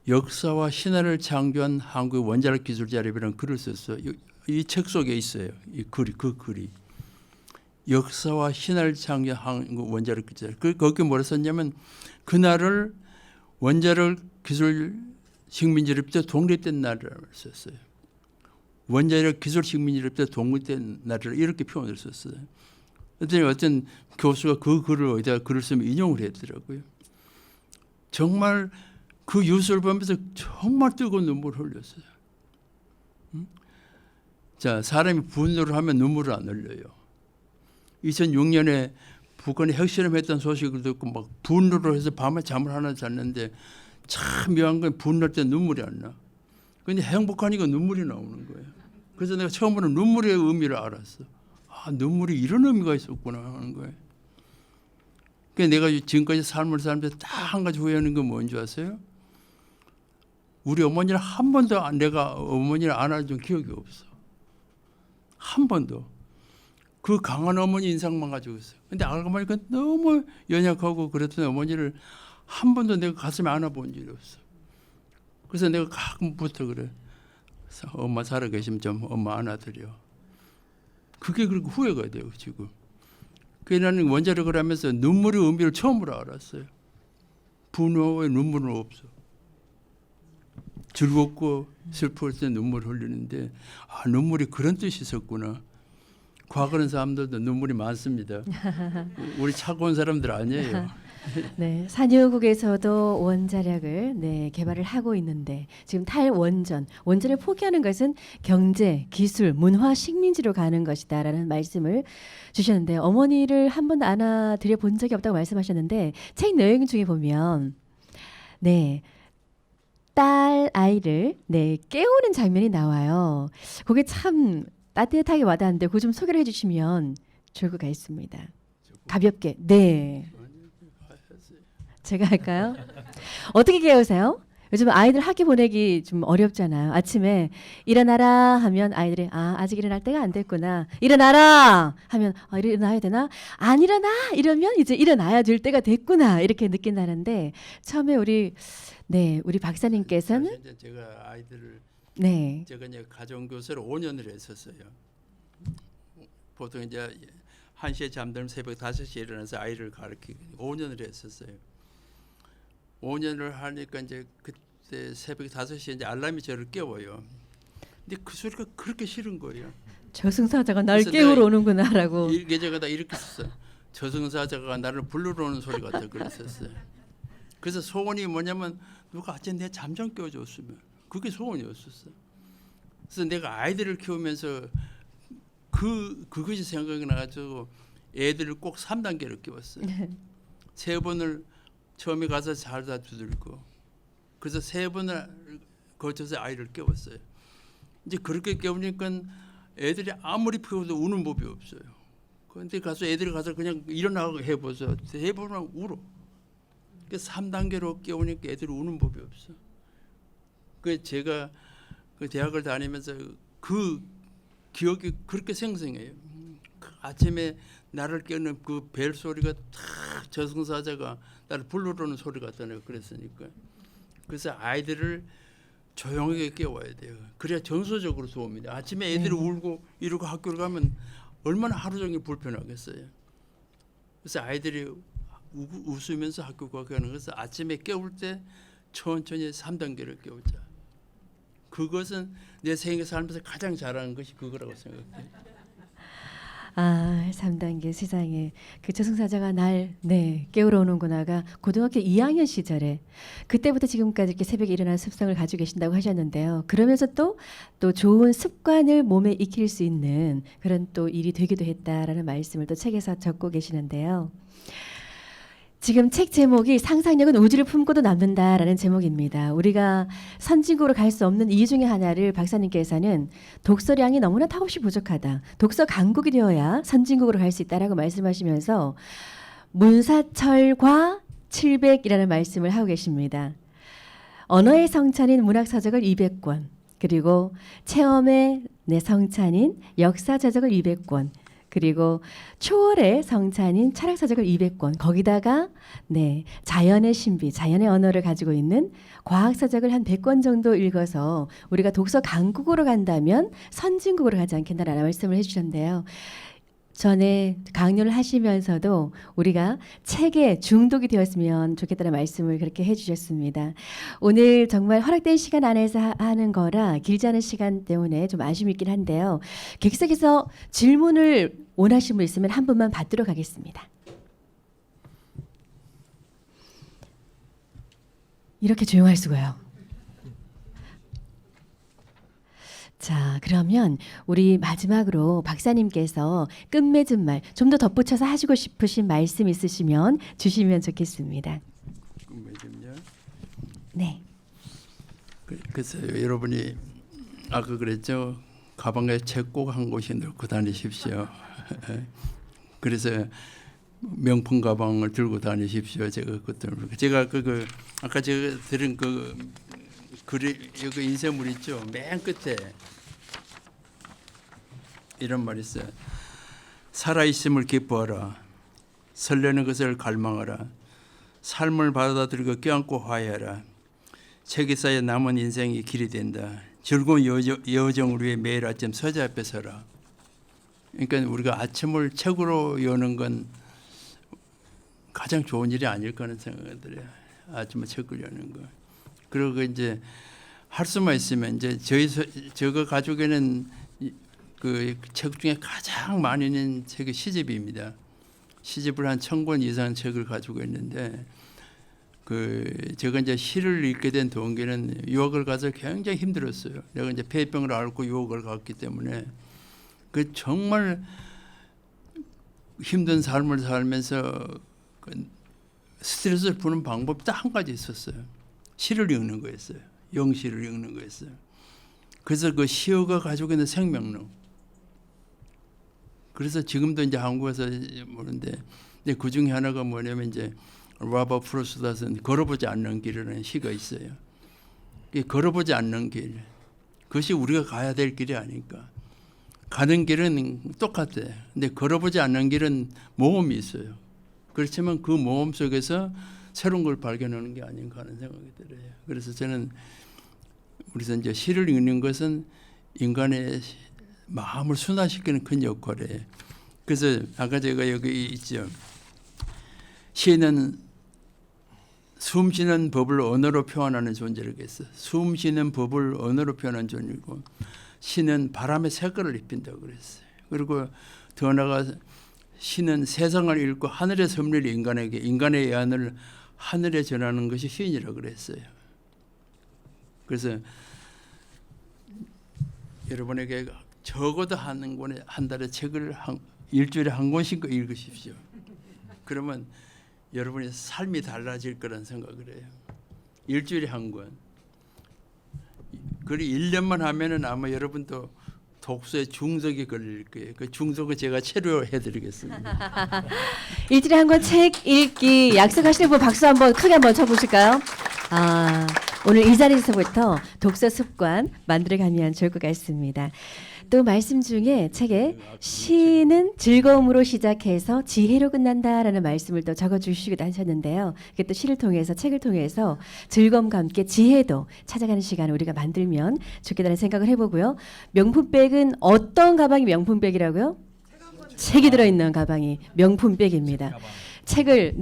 역사와 신화를 창조한 한국의 원자력 기술 자립이라는 글을 썼어요. 이 책 속에 있어요. 그 글이. 역사와 신화를 창조한 한국 원자력 기술 자립. 거기 뭐라 썼냐면 그날을 원자력 기술 식민지로부터 독립된 날이라고 썼어요. 원자력 기술 식민지로부터 독립된 날을 이렇게 표현을 썼어요. 어떤 교수가 그 글을 어디다 글을 쓰면 인용을 했더라고요. 정말 그 뉴스를 보면서 정말 뜨거운 눈물을 흘렸어요. 자, 사람이 분노를 하면 눈물을 안 흘려요. 2006년에 북한이 핵실험했던 소식을 듣고 막 분노를 해서 밤에 잠을 하나 잤는데 참 묘한 건 분노할 때 눈물이 안 나. 근데 행복하니까 눈물이 나오는 거예요. 그래서 내가 처음으로 눈물의 의미를 알았어. 아, 눈물이 이런 의미가 있었구나 하는 거예요. 그러니까 내가 지금까지 삶을 살면서 딱 한 가지 후회하는 건 뭔지 아세요? 우리 어머니를 한 번도 내가 어머니를 안아준 기억이 없어. 한 번도. 그 강한 어머니 인상만 가지고 있어요. 근데 알고 보니까 너무 연약하고 그랬던 어머니를 한 번도 내가 가슴에 안아본 적이 없어. 그래서 내가 가끔부터 그래. 그래서 엄마 살아 계시면 좀 엄마 안아드려. 그게 그렇게 후회가 돼요 지금. 그래서 나는 원자력을 하면서 눈물의 의미를 처음으로 알았어요. 분노의 눈물은 없어. 즐겁고 슬플 때 눈물 흘리는데 눈물이 그런 뜻이 있었구나. 과거는 사람들도 눈물이 많습니다. 우리 차가운 사람들 아니에요. 네, 산유국에서도 원자력을 개발을 하고 있는데 지금 원전을 포기하는 것은 경제, 기술, 문화, 식민지로 가는 것이다라는 말씀을 주셨는데 어머니를 한 번도 안아드려 본 적이 없다고 말씀하셨는데 책 내용 중에 보면 딸 아이를 깨우는 장면이 나와요. 그게 참 따뜻하게 와닿는데 그거 좀 소개를 해주시면 좋을 것 같습니다. 가볍게. 네. 제가 할까요? 어떻게 깨우세요? 요즘 아이들 학교 보내기 좀 어렵잖아요. 아침에 일어나라 하면 아이들이 아직 일어날 때가 안 됐구나. 일어나라 하면 일어나야 되나? 안 일어나 이러면 이제 일어나야 될 때가 됐구나 이렇게 느낀다는데 처음에 우리 박사님께서는 사실 제가 아이들을 제가 이제 가정교사를 5년을 했었어요. 보통 이제 1시에 잠들면 새벽 5시에 일어나서 아이를 가르치고 5년을 했었어요. 5년을 하니까 이제 그때 새벽 5시에 이제 알람이 저를 깨워요. 근데 그 소리가 그렇게 싫은 거예요. 저승사자가 날 깨우러 오는구나라고. 일개제가 다 이렇게 썼어. 저승사자가 나를 부르러 오는 소리 같아 그랬었어요. 그래서 소원이 뭐냐면 누가 아침에 내 잠 좀 깨워줬으면 그게 소원이었었어. 그래서 내가 아이들을 키우면서 그것이 생각이 나가지고 애들을 꼭 3단계로 키웠어요. 3번을 처음에 가서 살다 두들고 그래서 3번을 거쳐서 아이를 깨웠어요. 이제 그렇게 깨우니까 애들이 아무리 피워도 우는 법이 없어요. 그런데 가서 애들이 가서 그냥 일어나고 해보세요. 해보면 울어. 그 3단계로 깨우니까 애들이 우는 법이 없어. 그 제가 그 대학을 다니면서 그 기억이 그렇게 생생해요. 그 아침에 나를 깨우는 그 벨 소리가 탁 저승사자가 나를 불러오는 소리 같다네요. 그랬으니까. 그래서 아이들을 조용하게 깨워야 돼요. 그래야 정서적으로 도움이 돼요. 아침에 애들이 울고 이러고 학교를 가면 얼마나 하루 종일 불편하겠어요. 그래서 아이들이 웃으면서 학교 가는 것은 아침에 깨울 때 천천히 3단계를 깨우자. 그것은 내 생애 살면서 가장 잘하는 것이 그거라고 생각해요. 3단계 세상에 그 저승사자가 날 깨우러 오는구나가 고등학교 2학년 시절에 그때부터 지금까지 이렇게 새벽에 일어나는 습성을 가지고 계신다고 하셨는데요. 그러면서 또 좋은 습관을 몸에 익힐 수 있는 그런 또 일이 되기도 했다라는 말씀을 또 책에서 적고 계시는데요. 지금 책 제목이 상상력은 우주를 품고도 남는다라는 제목입니다. 우리가 선진국으로 갈 수 없는 이유 중에 하나를 박사님께서는 독서량이 너무나 턱없이 부족하다. 독서 강국이 되어야 선진국으로 갈 수 있다라고 말씀하시면서 문사철과 700이라는 말씀을 하고 계십니다. 언어의 성찬인 문학서적을 200권, 그리고 체험의 성찬인 역사저적을 200권, 그리고 초월의 성찬인 철학서적을 200권, 거기다가 자연의 신비, 자연의 언어를 가지고 있는 과학서적을 한 100권 정도 읽어서 우리가 독서 강국으로 간다면 선진국으로 가지 않겠나라는 말씀을 해주셨는데요. 전에 강연을 하시면서도 우리가 책에 중독이 되었으면 좋겠다는 말씀을 그렇게 해주셨습니다. 오늘 정말 허락된 시간 안에서 하는 거라 길지 않은 시간 때문에 좀 아쉬움이 있긴 한데요. 객석에서 질문을 원하시는 분 있으면 한 분만 받도록 하겠습니다. 이렇게 조용할 수가요. 자, 그러면 우리 마지막으로 박사님께서 끝맺은 말 좀 더 덧붙여서 하시고 싶으신 말씀 있으시면 주시면 좋겠습니다. 끝맺음요. 네. 글쎄요, 여러분이 아까 그랬죠. 가방에 책 꼭 한 곳에 넣고 다니십시오. 그래서 명품 가방을 들고 다니십시오. 제가 아까 제가 들은 여기 인쇄물 있죠. 맨 끝에 이런 말이 있어요. 살아있음을 기뻐하라. 설레는 것을 갈망하라. 삶을 받아들이고 껴안고 화해하라. 책이 쌓여 남은 인생이 길이 된다. 즐거운 여정을 위해 매일 아침 서재 앞에 서라. 그러니까 우리가 아침을 책으로 여는 건 가장 좋은 일이 아닐까 하는 생각이 들어요. 아침에 책을 여는 거. 그리고 이제 할 수만 있으면 이제 저가 가족에는 그 책 중에 가장 많이 있는 책이 시집입니다. 시집을 한 1000권 이상 책을 가지고 있는데 제가 이제 시를 읽게 된 동기는 유학을 가서 굉장히 힘들었어요. 내가 이제 폐병을 앓고 유학을 갔기 때문에 그 정말 힘든 삶을 살면서 스트레스를 푸는 방법이 딱 한 가지 있었어요. 시를 읽는 거였어요. 영시를 읽는 거였어요. 그래서 그 시어가 가지고 있는 생명력. 그래서 지금도 이제 한국에서 보는데 그 중에 하나가 뭐냐면 이제 라바 프로스트 쓴 걸어보지 않는 길이라는 시가 있어요. 걸어보지 않는 길. 그것이 우리가 가야 될 길이 아닐까. 가는 길은 똑같아. 근데 걸어보지 않는 길은 모험이 있어요. 그렇지만 그 모험 속에서 새로운 걸 발견하는 게 아닌가 하는 생각이 들어요. 그래서 저는 우리서 이제 시를 읽는 것은 인간의 마음을 순화시키는 큰 역할이에요. 그래서 아까 제가 여기 있죠. 시는 숨 쉬는 법을 언어로 표현하는 존재라고 했어요. 숨 쉬는 법을 언어로 표현하는 존재이고 시는 바람의 색깔을 입힌다고 그랬어요. 그리고 더 나아가 시는 세상을 읽고 하늘의 섭리를 인간에게 인간의 애환을 하늘에 전하는 것이 시인이라고 그랬어요. 그래서 여러분에게 적어도 한 달에 책을 일주일에 한 권씩 읽으십시오. 그러면 여러분의 삶이 달라질 거란 생각을 해요. 일주일에 한 권. 그리고 1년만 하면은 아마 여러분도 독서에 중독이 걸릴 거예요. 그 중독을 제가 치료해드리겠습니다. 일주일에 한 권 책 읽기 약속하시는 분 박수 한번 크게 한번 쳐보실까요? 오늘 이 자리에서부터 독서 습관 만들어가면 좋을 것 같습니다. 또 말씀 중에 책에 시는 즐거움으로 시작해서 지혜로 끝난다라는 말씀을 또 적어주시기도 하셨는데요. 그게 또 시를 통해서 책을 통해서 즐거움과 함께 지혜도 찾아가는 시간을 우리가 만들면 좋겠다는 생각을 해보고요. 명품백은 어떤 가방이 명품백이라고요? 책이 들어있는 가방이 명품백입니다. 책을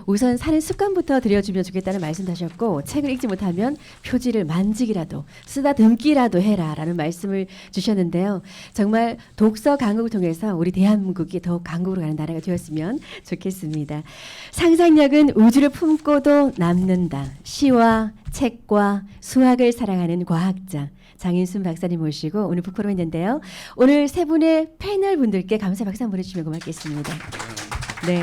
우선 사는 습관부터 들여주면 좋겠다는 말씀도 하셨고 책을 읽지 못하면 표지를 만지기라도 쓰다듬기라도 해라라는 말씀을 주셨는데요. 정말 독서 강국을 통해서 우리 대한민국이 더욱 강국으로 가는 나라가 되었으면 좋겠습니다. 상상력은 우주를 품고도 남는다. 시와 책과 수학을 사랑하는 과학자 장인순 박사님 모시고 오늘 북포럼 했는데요. 오늘 세 분의 패널 분들께 감사 박수 한번 보내주시면 고맙겠습니다. 네.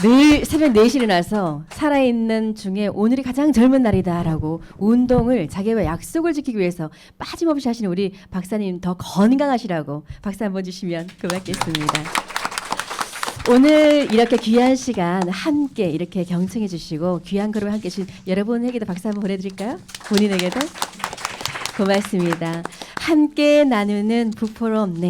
늘 새벽 4시에 일어나서 살아있는 중에 오늘이 가장 젊은 날이다라고 운동을 자기와 약속을 지키기 위해서 빠짐없이 하시는 우리 박사님 더 건강하시라고 박수 한번 주시면 고맙겠습니다. 오늘 이렇게 귀한 시간 함께 이렇게 경청해 주시고 귀한 걸음 함께 해주신 여러분에게도 박수 한번 보내드릴까요? 본인에게도? 고맙습니다. 함께 나누는 북포럼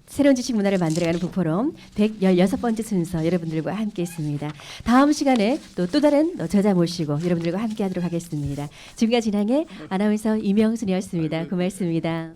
새로운 지식 문화를 만들어가는 북포럼 116번째 순서 여러분들과 함께했습니다. 다음 시간에 또 다른 저자 모시고 여러분들과 함께하도록 하겠습니다. 지금까지 진행의 아나운서 이명순이었습니다. 고맙습니다.